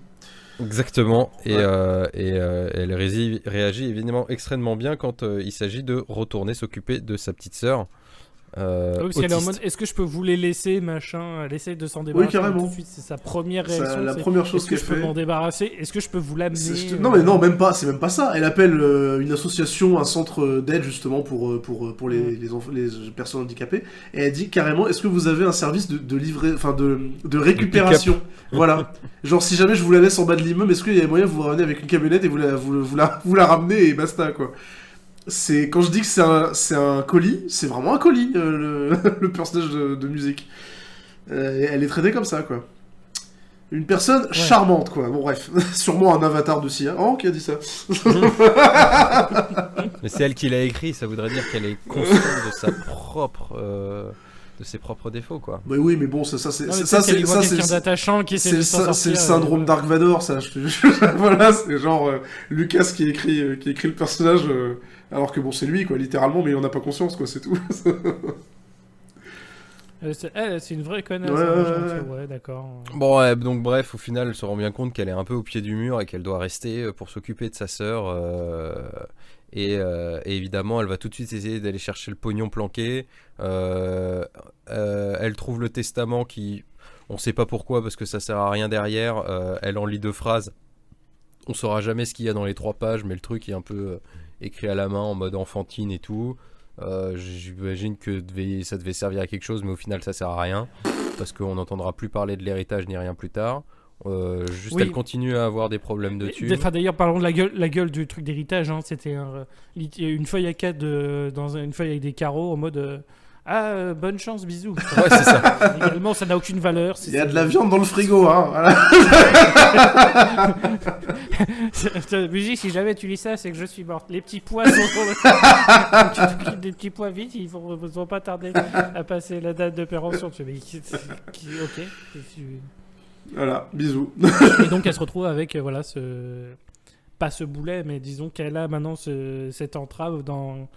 Exactement. Et, Ouais. Elle réagit évidemment extrêmement bien quand il s'agit de retourner s'occuper de sa petite sœur. Parce qu'elle est en autiste. mode, est-ce que je peux vous les laisser, machin, elle essaie de s'en débarrasser. carrément. Tout de suite, c'est sa première réaction. La c'est, première chose est-ce que qu'elle je peux fait. m'en débarrasser? Est-ce que je peux vous l'amener? Non mais non, même pas, c'est même pas ça. Elle appelle une association, un centre d'aide justement pour les personnes handicapées, et elle dit carrément, est-ce que vous avez un service de livrer, enfin de récupération? Voilà. Genre si jamais je vous la laisse en bas de l'immeuble, est-ce qu'il y a moyen de vous ramener avec une camionnette et vous la ramener et basta quoi. C'est quand je dis que c'est un colis, c'est vraiment un colis le personnage de musique. Elle est traitée comme ça quoi. Une personne charmante, quoi. Bon, bref. Sûrement un avatar de Sia. Oh, qui a dit ça? Mais c'est elle qui l'a écrit, ça voudrait dire qu'elle est consciente de ses propres défauts, quoi. Bah oui, mais bon, ça c'est Non, mais ça peut-être qu'elle y voit c'est quelqu'un d'attachant qui essaie de s'en sortir. c'est le syndrome Dark Vador, ça. Voilà, c'est genre Lucas qui écrit le personnage, alors que bon, c'est lui, quoi, littéralement, mais il en a pas conscience, quoi, c'est tout. C'est une vraie connasse. Ouais. Ouais, d'accord. Bon, ouais, donc bref, au final, elle se rend bien compte qu'elle est un peu au pied du mur et qu'elle doit rester pour s'occuper de sa sœur. Et évidemment, elle va tout de suite essayer d'aller chercher le pognon planqué. Elle trouve le testament qui... On sait pas pourquoi, parce que ça sert à rien derrière. Elle en lit 2 phrases. On saura jamais ce qu'il y a dans les 3 pages, mais le truc est un peu écrit à la main, en mode enfantine et tout. J'imagine que ça devait servir à quelque chose, mais au final ça sert à rien parce qu'on n'entendra plus parler de l'héritage ni rien plus tard. Juste Oui. elle continue à avoir des problèmes de thunes. Enfin, d'ailleurs, parlons de la gueule du truc d'héritage. Hein. C'était une feuille à 4 dans une feuille avec des carreaux en mode bonne chance, bisous. Ouais, c'est ça. Également, ça n'a aucune valeur. Il y a de la viande dans le frigo, hein. Voilà. Musique, si jamais tu lis ça, c'est que je suis morte. Les petits pois sont pour le... Tu t'occupes des petits pois vite, ils vont pas tarder à passer la date de péremption. Tu fais, mais ok. Voilà, bisous. Et donc elle se retrouve avec voilà pas ce boulet, mais disons qu'elle a maintenant cette entrave dans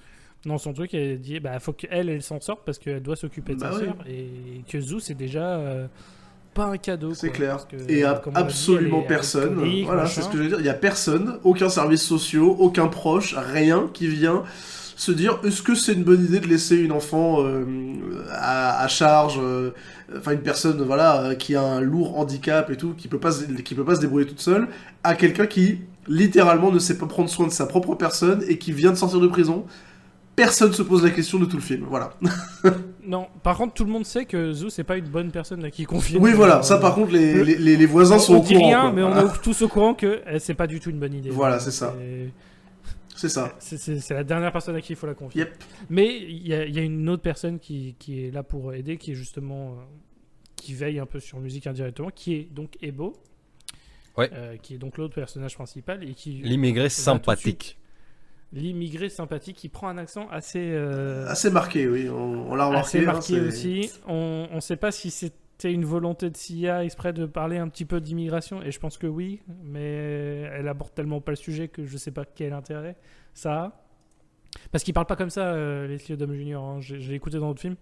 son truc. Et elle dit faut qu'elle s'en sorte parce qu'elle doit s'occuper de sa sœur, et que Zou c'est déjà pas un cadeau. C'est quoi, clair. parce que, Et comme on l'a dit, absolument elle est personne. alcoolique, Voilà, machin. c'est ce que je veux dire. Il y a personne, aucun service social, aucun proche, rien qui vient se dire est-ce que c'est une bonne idée de laisser une enfant à charge, enfin une personne voilà qui a un lourd handicap et tout, qui peut pas se débrouiller toute seule, à quelqu'un qui littéralement ne sait pas prendre soin de sa propre personne et qui vient de sortir de prison. Personne se pose la question de tout le film, voilà. Non, par contre, tout le monde sait que Zou c'est pas une bonne personne à qui confier. Oui, voilà, ça par contre, les voisins sont on au dit courant. rien, Quoi. mais Voilà. on est tous au courant que c'est pas du tout une bonne idée. Voilà, c'est ça. C'est ça. C'est la dernière personne à qui il faut la confier. Yep. Mais il y a une autre personne qui est là pour aider, qui est justement qui veille un peu sur la musique indirectement, qui est donc Ebo, Ouais. qui est donc l'autre personnage principal et qui L'immigré sympathique. l'immigré sympathique qui prend un accent assez Assez marqué, oui. On l'a remarqué. assez marqué hein, aussi. On ne sait pas si c'était une volonté de Sia exprès de parler un petit peu d'immigration, et je pense que oui, mais elle aborde tellement pas le sujet que je sais pas quel intérêt ça a. Parce qu'il parle pas comme ça, Leslie Odom Jr. Hein. J'ai écouté dans d'autres films.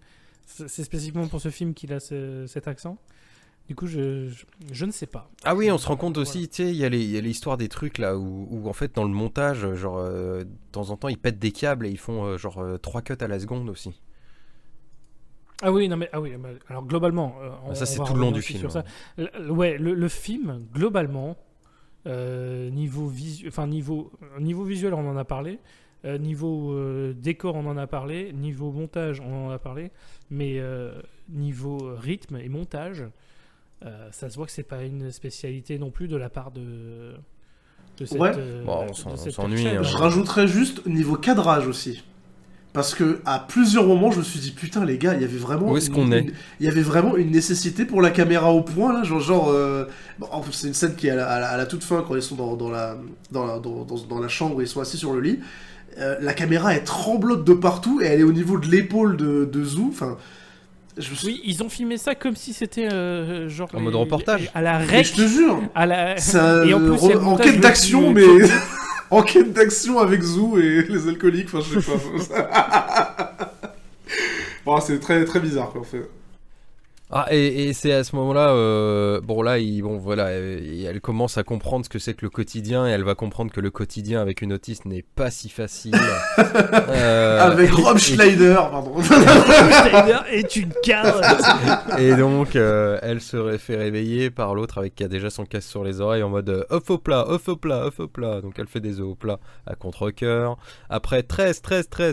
C'est spécifiquement pour ce film qu'il a cet accent. Du coup, je ne sais pas. Ah oui, on se rend compte aussi, Voilà. tu sais, il y a l'histoire des trucs là où en fait dans le montage, genre de temps en temps ils pètent des câbles et ils font 3 cuts à la seconde aussi. Ah oui, non mais alors globalement, Ça, c'est on va tout le long revenir du aussi film, sur ça. Le film globalement, niveau visuel, on en a parlé. Niveau décor, on en a parlé. Niveau montage, on en a parlé. Mais niveau rythme et montage, ça se voit que c'est pas une spécialité non plus de la part de cette. Ouais. Bon, on de cette s'ennuie, chaîne. hein. Je rajouterais juste niveau cadrage aussi. Parce que à plusieurs moments, je me suis dit putain les gars, il y avait vraiment Où est-ce qu'on est il y avait vraiment une nécessité pour la caméra au point là, bon, c'est une scène qui est à la toute fin quand ils sont dans la chambre, ils sont assis sur le lit. La caméra est tremblote de partout et elle est au niveau de l'épaule de Zou. Enfin, Oui, ils ont filmé ça comme si c'était genre En mode reportage. à la mais rec. je te jure, À la... c'est un Et en plus, il y a le montage enquête le d'action, plus- mais enquête d'action avec Zou et les alcooliques. Enfin, je sais pas. Bon, c'est très très bizarre quoi en fait. Ah, et c'est à ce moment-là, bon là, voilà, elle commence à comprendre ce que c'est que le quotidien, et elle va comprendre que le quotidien avec une autiste n'est pas si facile. Avec Rob Schneider, pardon. Schneider est une cadre. Et donc, elle se fait réveiller par l'autre avec qui a déjà son casque sur les oreilles en mode off au plat, off au plat, off au plat. Donc elle fait des œufs au plat à contre-cœur. Après, tresse,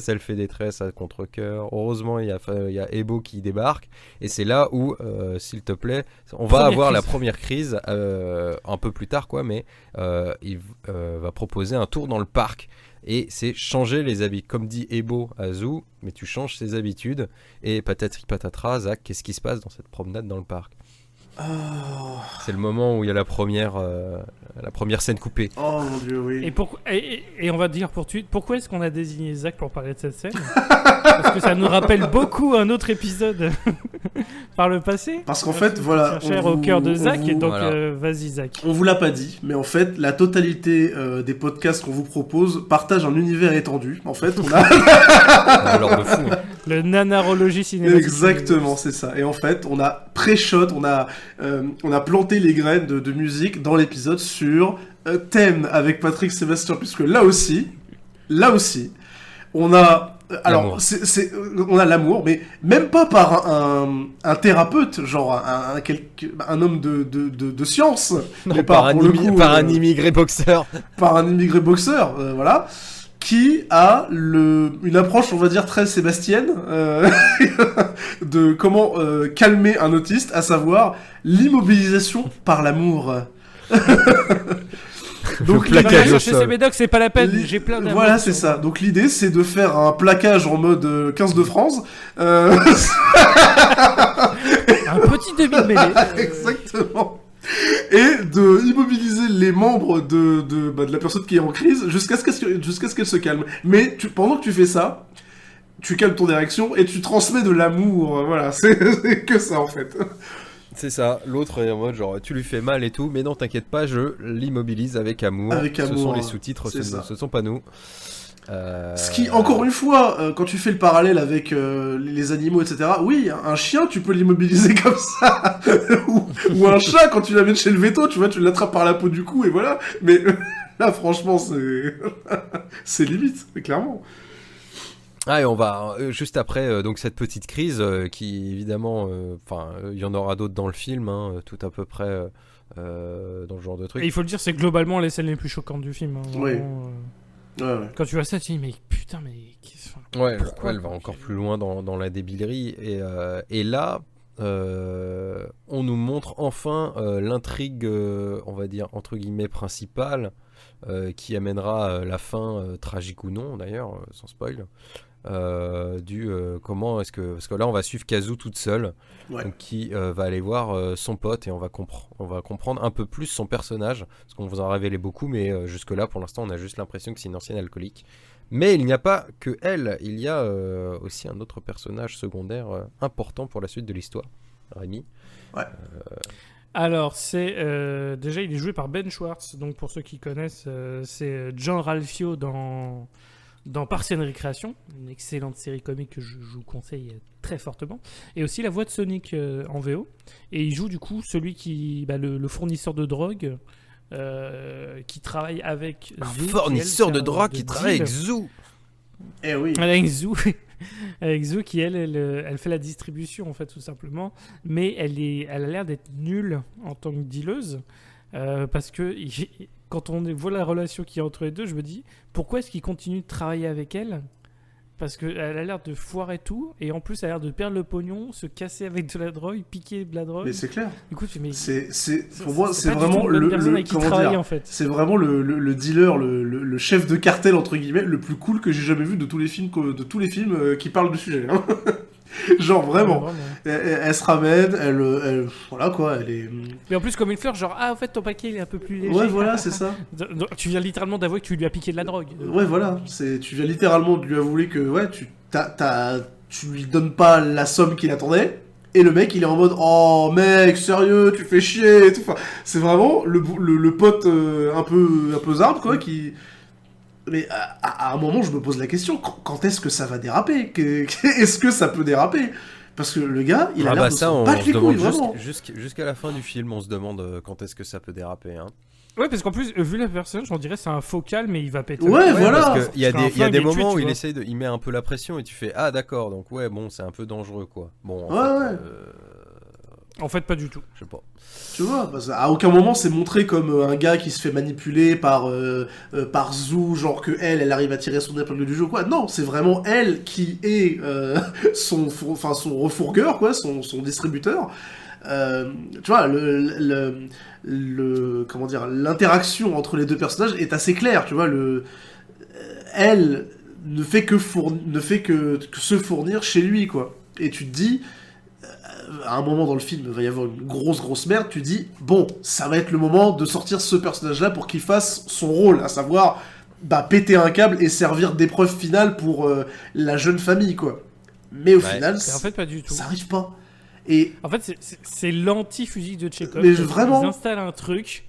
elle fait des tresses à contre-cœur. Heureusement, il y a Ebo qui débarque. Et c'est là où, s'il te plaît, on va avoir la première crise un peu plus tard, quoi, mais il va proposer un tour dans le parc. Et c'est changer les habits. Comme dit Ebo à Zou, mais tu changes ses habitudes. Et patatri patatras, Zach, qu'est-ce qui se passe dans cette promenade dans le parc ? C'est le moment où il y a la première scène coupée. Oh mon dieu, oui. Et on va dire pour tout de suite, pourquoi est-ce qu'on a désigné Zach pour parler de cette scène ? Parce que ça nous rappelle beaucoup un autre épisode par le passé. Parce qu'en fait, voilà. Cher au cœur de Zach, et donc voilà. vas-y Zach. On vous l'a pas dit, mais en fait, la totalité des podcasts qu'on vous propose partage un univers étendu. En fait, on a... Alors de fou. Le nanarologie cinématique. Exactement, c'est ça. Et en fait, on a pré-shot, on a planté les graines de musique dans l'épisode sur Thème avec Patrick Sébastien, puisque là aussi, on a... Alors, on a l'amour, mais même pas par un thérapeute, genre un homme de science, Non, mais par un immigré boxeur. Par un immigré boxeur, voilà, qui a une approche, on va dire, très sébastienne de comment calmer un autiste, à savoir l'immobilisation par l'amour. Donc le plaquage au sol. Chez Médoc, c'est pas la peine, j'ai plein d'amour. Voilà, c'est ça. Donc l'idée, c'est de faire un plaquage en mode 15 de France. Un petit demi-mêlée. Exactement. Et de immobiliser les membres de la personne qui est en crise jusqu'à ce qu'elle se calme. Mais pendant que tu fais ça, tu calmes ton érection et tu transmets de l'amour. Voilà, c'est que ça en fait. C'est ça, l'autre est en mode genre tu lui fais mal et tout, mais non t'inquiète pas, je l'immobilise avec amour. Ce sont les sous-titres, ce sont pas nous. Ce qui, encore une fois, quand tu fais le parallèle avec les animaux, etc., oui, un chien, tu peux l'immobiliser comme ça. ou un chat, quand tu l'amènes chez le veto, tu vois, tu l'attrapes par la peau du cou et voilà. Mais là, franchement, c'est limite, clairement. Ah, et on va juste après donc cette petite crise qui évidemment, il y en aura d'autres dans le film, hein, tout à peu près dans le genre de truc. Et il faut le dire, c'est globalement les scènes les plus choquantes du film. Hein, vraiment, ouais. Quand tu vois ça, tu dis mais putain, mais pourquoi elle va encore plus loin dans la débilerie et là on nous montre enfin l'intrigue, on va dire entre guillemets principale, qui amènera la fin tragique ou non d'ailleurs, sans spoil. Comment est-ce que, parce que là on va suivre Kazu toute seule, donc, qui va aller voir son pote et on va comprendre un peu plus son personnage, parce qu'on vous en a révélé beaucoup, mais jusque là pour l'instant on a juste l'impression que c'est une ancienne alcoolique. Mais il n'y a pas que elle, il y a aussi un autre personnage secondaire important pour la suite de l'histoire. Rémi. Alors, déjà, il est joué par Ben Schwartz. Donc, pour ceux qui connaissent, c'est John Ralphio dans Parks and Recreation, une excellente série comique que je vous conseille très fortement. Et aussi la voix de Sonic en VO. Et il joue du coup celui qui, le fournisseur de drogue qui travaille avec Zou. Fournisseur de drogue qui travaille avec Zou. Eh oui. Avec Zou. Avec Zou qui elle fait la distribution en fait tout simplement, mais elle a l'air d'être nulle en tant que dealeuse parce que quand on voit la relation qu'il y a entre les deux, je me dis pourquoi est-ce qu'il continue de travailler avec elle, parce qu'elle a l'air de foirer tout et en plus elle a l'air de perdre le pognon, se casser avec de la drogue, piquer de la drogue. Mais c'est clair. Du coup, pour moi c'est vraiment c'est vraiment le dealer, le chef de cartel entre guillemets le plus cool que j'ai jamais vu de tous les films qui parlent du sujet. Hein. Genre vraiment. Elle se ramène, elle voilà quoi, elle est. Mais en plus comme une fleur, genre en fait ton paquet il est un peu plus léger. Ouais voilà, c'est ça. Tu viens littéralement d'avouer que tu lui as piqué de la drogue. Ouais voilà, tu viens littéralement de lui avouer que tu lui donnes pas la somme qu'il attendait. Et le mec il est en mode oh mec sérieux tu fais chier et tout. Enfin, c'est vraiment le pote un peu zarbe quoi qui. Mais à un moment, je me pose la question, quand est-ce que ça va déraper ? Est-ce que ça peut déraper ? Parce que le gars, il a Ah l'air bah de ça, s'en on battre se les couilles, demande vraiment. jusqu'à la fin du film, on se demande quand est-ce que ça peut déraper. Hein. Ouais, parce qu'en plus, vu la personne, j'en dirais c'est un focal, mais il va péter. Ouais, un câble. voilà. Parce qu'il y a Parce qu'un des flingue est moments tué, où tu il vois. il met un peu la pression et tu fais ah d'accord, donc ouais, bon, c'est un peu dangereux quoi. Bon, en Ouais, fait, ouais. En fait, pas du tout. je sais pas. Tu vois, parce qu'à aucun moment c'est montré comme un gars qui se fait manipuler par Zou, genre que elle arrive à tirer son épingle du jeu, quoi. Non, c'est vraiment elle qui est son refourgueur, quoi, son distributeur. Tu vois, comment dire, l'interaction entre les deux personnages est assez claire, tu vois, elle ne fait que se fournir chez lui, quoi. Et tu te dis, à un moment dans le film, il va y avoir une grosse merde, tu dis, bon, ça va être le moment de sortir ce personnage-là pour qu'il fasse son rôle, à savoir, bah, péter un câble et servir d'épreuve finale pour la jeune famille, quoi. Mais au final, Et en fait, pas du tout. ça arrive pas. Et En fait, c'est l'anti-fusil de Chekhov. Mais parce vraiment. Ils installent un truc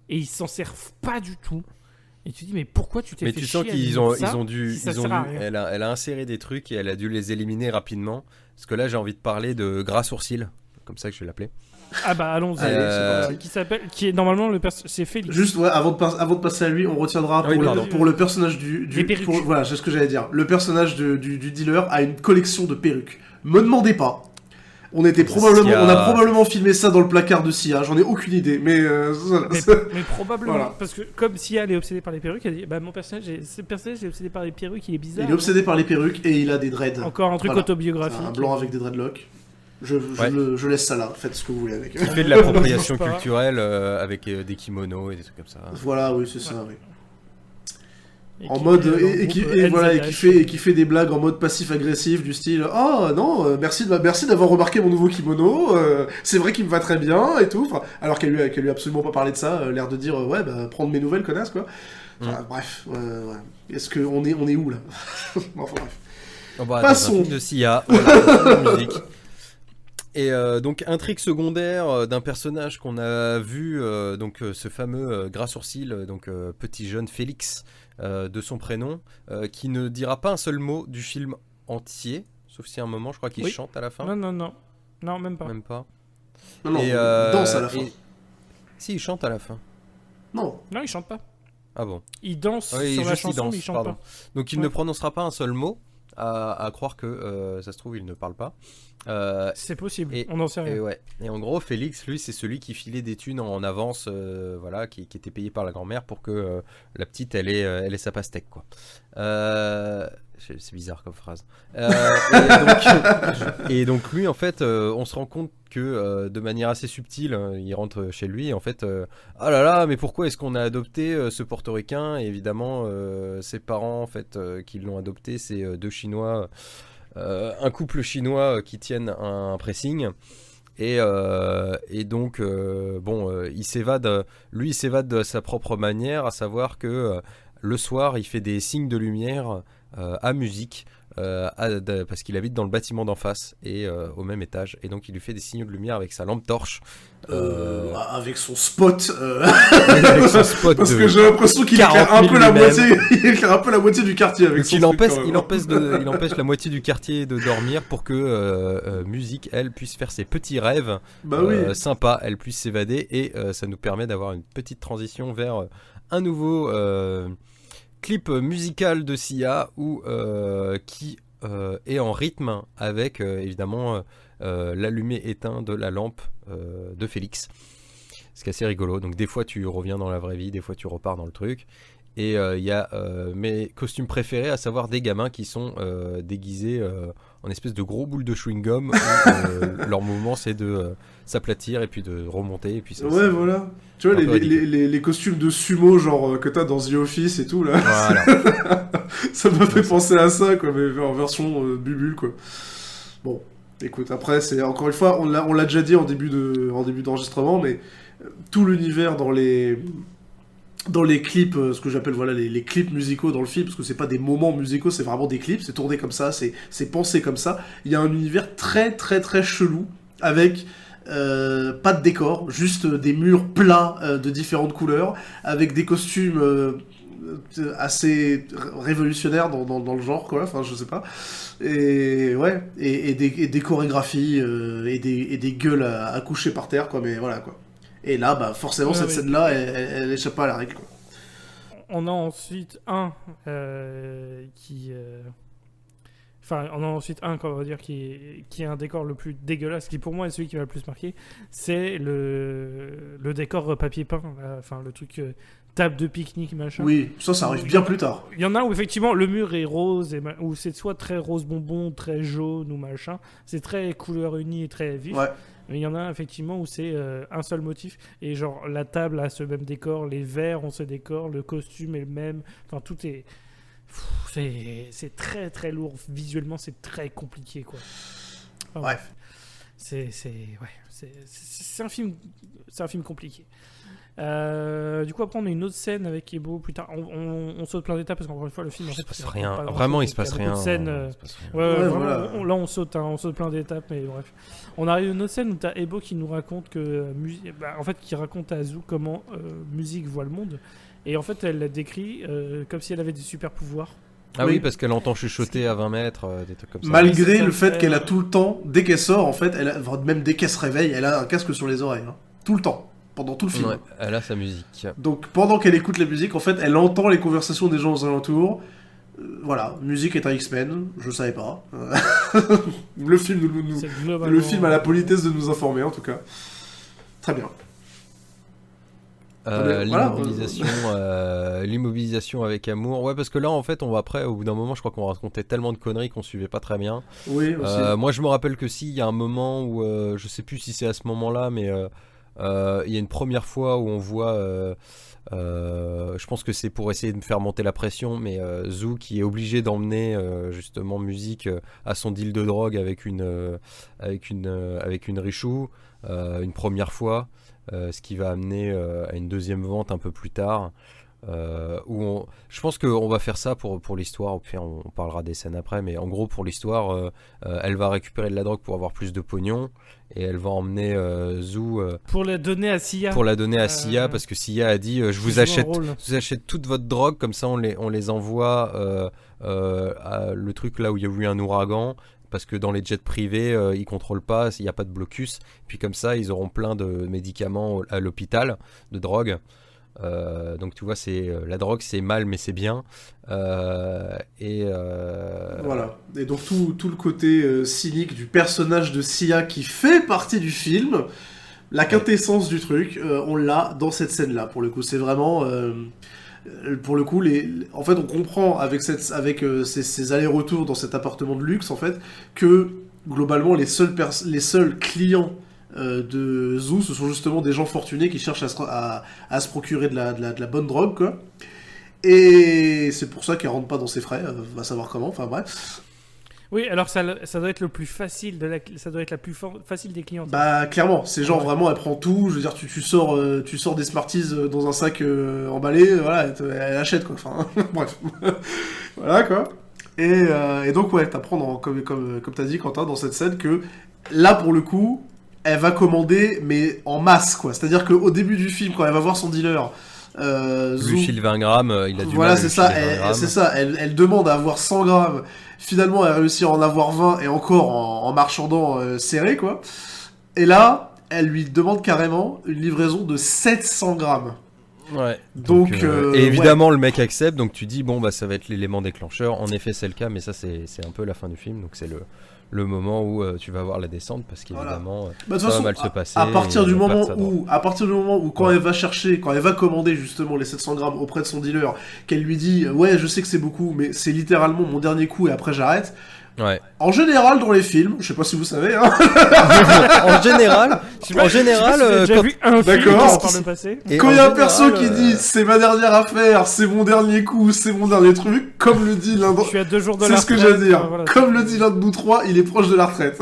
et ils s'en servent pas du tout. Et tu te dis, mais pourquoi tu t'es Mais fait tu chier sens à qu'ils mettre ont, ça ils ont dû, si ça ils ont sert à dû- rien. elle a inséré des trucs et elle a dû les éliminer rapidement. Parce que là, j'ai envie de parler de Gras Sourcil, comme ça que je vais l'appeler. Ah bah allons-y. Allez, c'est parti. Qui est normalement c'est Félix. juste, ouais, avant de passer à lui, on retiendra Ah oui, pardon. pour le personnage Des perruques. voilà, c'est ce que j'allais dire. Le personnage du dealer a une collection de perruques. Me demandez pas. On a probablement filmé ça dans le placard de Sia, j'en ai aucune idée, mais voilà. Mais probablement, Voilà. parce que comme Sia elle est obsédée par les perruques, elle dit bah ce personnage est obsédé par les perruques, il est bizarre. Il est obsédé par les perruques et il a des dreads. Encore un truc Voilà. autobiographique. C'est un blanc avec des dreadlocks. Ouais. Je laisse ça là, faites ce que vous voulez avec. Qui fait de l'appropriation Je sais pas. culturelle avec des kimonos et des trucs comme ça. Voilà, oui, c'est ça, oui. Et En qui mode est dans le groupe voilà, LZH. qui fait des blagues en mode passif-agressif du style oh non merci d'avoir remarqué mon nouveau kimono, c'est vrai qu'il me va très bien et tout, enfin, alors qu'elle lui a absolument pas parlé de ça, l'air de dire ouais bah prendre mes nouvelles connasse quoi. Enfin, bref, ouais. Est-ce que on est où là? Enfin bref. Oh bah, Passons. dans un film de Sia, voilà, la musique. Et donc intrigue secondaire d'un personnage qu'on a vu, donc ce fameux Gras Sourcil, donc petit jeune Félix de son prénom, qui ne dira pas un seul mot du film entier, sauf si à un moment je crois qu'il Oui. chante à la fin. Non, même pas. Même pas. Non, non, Et, il danse à la fin. Si, il chante à la fin. Non. Non, il chante pas. Ah bon. Il danse Oui, sur la juste il chanson, danse, mais il chante pardon. pas. Donc il Ouais. ne prononcera pas un seul mot, à croire que ça se trouve il ne parle pas. C'est possible, et- on n'en sait rien. Et ouais. Et en gros, Félix, lui, c'est celui qui filait des thunes en avance, voilà, qui était payé par la grand-mère pour que la petite, elle ait sa pastèque, quoi. C'est bizarre comme phrase. Et donc lui, en fait, on se rend compte que de manière assez subtile, il rentre chez lui, et en fait, ah là là, mais pourquoi est-ce qu'on a adopté ce portoricain? Et évidemment, ses parents, en fait, qui l'ont adopté, c'est deux Chinois. Un couple chinois qui tiennent un pressing et donc bon il s'évade de sa propre manière, à savoir que le soir il fait des signes de lumière à musique parce qu'il habite dans le bâtiment d'en face et au même étage, et donc il lui fait des signaux de lumière avec sa lampe torche Avec son spot. avec son spot Parce de que j'ai l'impression qu'il éclaire 40 un 000 peu la lumens. moitié. Il éclaire un peu la moitié du quartier avec Donc son il truc, empêche, quand même. il empêche la moitié du quartier de dormir pour que Musique, elle, puisse faire ses petits rêves Bah oui. sympas, elle puisse s'évader, et ça nous permet d'avoir une petite transition vers un nouveau clip musical de Sia qui est en rythme avec évidemment l'allumé-éteint de la lampe de Félix. Ce qui est assez rigolo. Donc des fois tu reviens dans la vraie vie, des fois tu repars dans le truc. Et il y a mes costumes préférés, à savoir des gamins qui sont déguisés en espèce de gros boules de chewing-gum. Où, leur mouvement c'est de s'aplatir et puis de remonter. Et puis Ouais, voilà. Tu vois, un peu ridicule. les costumes de sumo, genre, que t'as dans The Office et tout, là. Voilà. Ça m'a fait Ouais, ça. penser à ça, quoi, mais en version Bubule, quoi. Bon, écoute, après, c'est encore une fois, on l'a déjà dit en début d'enregistrement, mais tout l'univers dans les clips, ce que j'appelle voilà les clips musicaux dans le film, parce que c'est pas des moments musicaux, c'est vraiment des clips, c'est tourné comme ça, c'est pensé comme ça. Il y a un univers très très très chelou avec pas de décor, juste des murs plats de différentes couleurs, avec des costumes assez révolutionnaire dans le genre, quoi. Enfin, je sais pas. Et ouais, et des chorégraphies et des gueules à coucher par terre, quoi. Mais voilà, quoi. Et là, bah, forcément, cette scène-là, elle échappe pas à la règle, quoi. On a ensuite qui... Enfin, on a ensuite on va dire, qui est un décor le plus dégueulasse, qui pour moi est celui qui m'a le plus marqué, c'est le décor papier peint, enfin le truc table de pique-nique, machin. Oui, ça arrive bien plus tard. Il y en a où effectivement le mur est rose, où c'est soit très rose bonbon, très jaune ou machin, c'est très couleur unie et très vif. Ouais. Mais il y en a effectivement où c'est un seul motif, et genre la table a ce même décor, les verres ont ce décor, le costume est le même, enfin tout est... C'est très très lourd visuellement, c'est très compliqué, quoi. Enfin, ouais. Bref. C'est un film compliqué. Du coup, après on a une autre scène avec Ebo plus tard. On saute plein d'étapes parce qu'encore une fois le film, en fait, il se passe rien. Vraiment, il se passe rien. Ouais, voilà. vraiment, là on saute plein d'étapes, mais bref. On arrive à une autre scène où t'as Ebo qui nous raconte qui raconte à Zou comment musique voit le monde. Et en fait, elle la décrit comme si elle avait des super pouvoirs. Ah oui, parce qu'elle entend chuchoter à 20 mètres, des trucs comme ça. Malgré le fait qu'elle a tout le temps, dès qu'elle sort, en fait, même dès qu'elle se réveille, elle a un casque sur les oreilles. Hein. Tout le temps. Pendant tout le film. Ouais, elle a sa musique. Donc pendant qu'elle écoute la musique, en fait, elle entend les conversations des gens aux alentours. Voilà, musique est un X-Men, je savais pas. Le film a la politesse de nous informer, en tout cas. Très bien. L'immobilisation avec amour. Ouais, parce que là, en fait, au bout d'un moment, je crois qu'on racontait tellement de conneries qu'on suivait pas très bien. Oui, aussi. Moi, je me rappelle que il y a un moment où, je sais plus si c'est à ce moment-là, mais il y a une première fois où on voit, je pense que c'est pour essayer de me faire monter la pression, mais Zou qui est obligé d'emmener justement musique à son deal de drogue avec une richou, une première fois. Ce qui va amener à une deuxième vente un peu plus tard. Je pense qu'on va faire ça pour l'histoire. Au pire, on parlera des scènes après, mais en gros, pour l'histoire, elle va récupérer de la drogue pour avoir plus de pognon et elle va emmener Zou pour la donner à Sia. Parce que Sia a dit je vous achète toute votre drogue, comme ça on les envoie le truc là où il y a eu un ouragan. Parce que dans les jets privés, ils contrôlent pas, il n'y a pas de blocus. Puis comme ça, ils auront plein de médicaments à l'hôpital, de drogue. Donc tu vois, la drogue, c'est mal, mais c'est bien. Voilà. Et donc tout le côté cynique du personnage de Sia qui fait partie du film, la quintessence du truc, on l'a dans cette scène-là. Pour le coup, c'est vraiment... pour le coup, en fait, on comprend avec ces allers-retours dans cet appartement de luxe, en fait, que globalement, les seuls clients de Zou, ce sont justement des gens fortunés qui cherchent à se procurer de la bonne drogue, quoi. Et c'est pour ça qu'elle rentre pas dans ses frais, va savoir comment, enfin bref. Oui, alors ça doit être le plus facile ça doit être la plus facile des clients. Bah clairement, c'est genre vraiment elle prend tout, je veux dire tu sors des Smarties dans un sac emballé, voilà, elle achète quoi, enfin bref. Voilà quoi. Et donc ouais, t'apprends comme t'as dit Quentin dans cette scène que là pour le coup, elle va commander mais en masse quoi, c'est-à-dire qu'au début du film quand elle va voir son dealer lui file 20 grammes, il a du voilà, mal. Voilà, c'est ça, elle demande à avoir 100 grammes. Finalement, elle réussit à en avoir 20 et encore en marchandant serré, quoi. Et là, elle lui demande carrément une livraison de 700 grammes. Ouais. Donc et évidemment, le mec accepte, donc tu dis, bon, bah ça va être l'élément déclencheur. En effet, c'est le cas, mais ça, c'est un peu la fin du film, donc c'est le moment où tu vas voir la descente, parce qu'évidemment, ça va mal se passer. À partir du moment où quand elle va chercher, quand elle va commander justement les 700 grammes auprès de son dealer, qu'elle lui dit ouais, je sais que c'est beaucoup, mais c'est littéralement mon dernier coup et après j'arrête. Ouais. En général, dans les films, je sais pas si vous savez, hein. en général, j'ai vu un film par le passé. Quand il y a un perso qui dit c'est ma dernière affaire, c'est mon dernier coup, c'est mon dernier truc, comme le dit l'un de... Je suis à 2 jours de c'est la ce retraite. que j'allais dire. Voilà, comme le dit l'un de nous trois, il est proche de la retraite.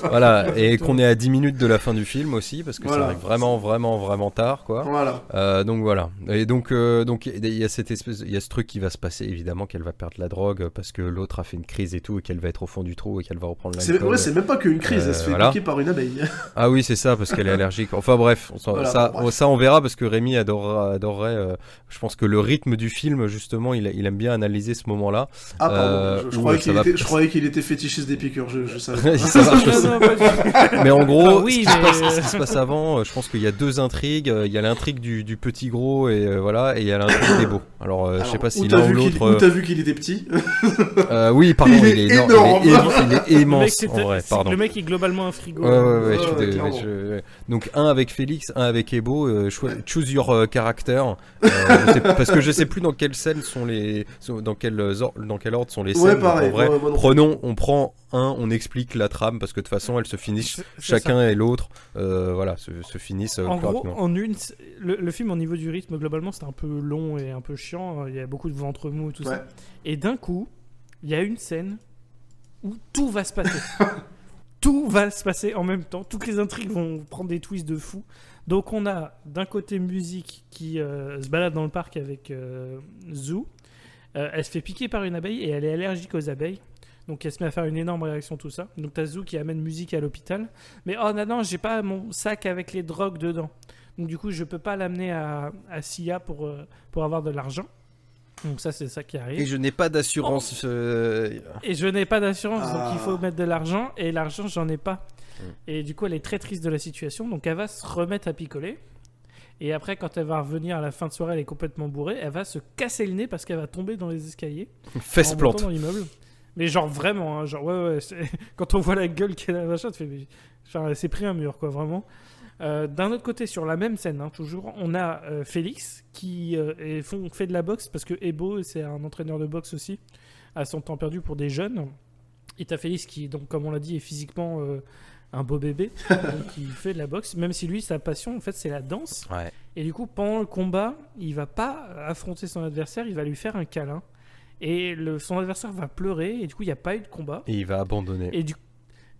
Voilà, et qu'on est à 10 minutes de la fin du film aussi, parce que voilà. ça arrive vraiment tard, quoi. Voilà. Donc voilà. Et donc il y a ce truc qui va se passer, évidemment, qu'elle va perdre la drogue parce que l'autre a fait une crise et tout, et qu'elle va être au fond du trou et qu'elle va reprendre C'est l'alcool. même pas qu'une crise, elle se fait voilà. piquer par une abeille. Ah oui, c'est ça, parce qu'elle est allergique. Enfin bref, Voilà, bref. ça on verra, parce que Rémi adorerait. Je pense que le rythme du film, justement, il aime bien analyser ce moment-là. Ah pardon, je où croyais ça va- je croyais qu'il était fétichiste des piqûres, je savais. Ça marche aussi. Non, pas du tout. Mais en gros, Enfin, oui, ce qui se passe avant, je pense qu'il y a deux intrigues. Il y a l'intrigue du petit gros et voilà, et il y a l'intrigue des beaux. Alors, je sais pas si l'un ou l'autre. Où t'as vu qu'il était petit? Oui, pardon, Il il est est énorme. énorme. Il est Le mec, immense, en vrai, pardon. le mec est globalement un frigo. Ouais, clairement. Donc un avec Félix, un avec Ebo. Choose your character. Parce que je sais plus dans quelle scène dans quel ordre sont les scènes. Ouais, Donc, pareil. en vrai, ouais, moi non plus. on prend un, on explique la trame parce que de toute façon elles se finissent C'est chacun et l'autre. Voilà, se finissent En plus gros, rapidement. le film au niveau du rythme, globalement, c'était un peu long et un peu chiant. Il y a beaucoup de ventre mou et tout Ouais. ça. Et d'un coup, il y a une scène où tout va se passer. Tout va se passer en même temps. Toutes les intrigues vont prendre des twists de fou. Donc on a d'un côté musique qui se balade dans le parc avec Zou. Elle se fait piquer par une abeille et elle est allergique aux abeilles. Donc elle se met à faire une énorme réaction, tout ça. Donc t'as Zou qui amène musique à l'hôpital. Mais oh non, j'ai pas mon sac avec les drogues dedans. Donc du coup, je peux pas l'amener à Sia pour avoir de l'argent. Donc ça, c'est ça qui arrive. Et je n'ai pas d'assurance. Et je n'ai pas d'assurance, Ah. donc il faut mettre de l'argent. Et l'argent, j'en ai pas. Et du coup, elle est très triste de la situation. Donc elle va se remettre à picoler. Et après, quand elle va revenir à la fin de soirée, elle est complètement bourrée. Elle va se casser le nez parce qu'elle va tomber dans les escaliers. Fesse en plante. montant dans l'immeuble. Mais genre vraiment, hein, genre ouais, quand on voit la gueule qu'elle a, machin, tu fais, genre, elle s'est pris un mur, quoi, vraiment. D'un autre côté, sur la même scène, hein, toujours, on a Félix qui fait de la boxe parce que Ebo, c'est un entraîneur de boxe aussi, à son temps perdu pour des jeunes. Et t'as Félix qui, donc, comme on l'a dit, est physiquement un beau bébé, donc il fait de la boxe, même si lui, sa passion, en fait, c'est la danse. Ouais. Et du coup, pendant le combat, il va pas affronter son adversaire, il va lui faire un câlin. Et son adversaire va pleurer, et du coup, il n'y a pas eu de combat. Et il va abandonner.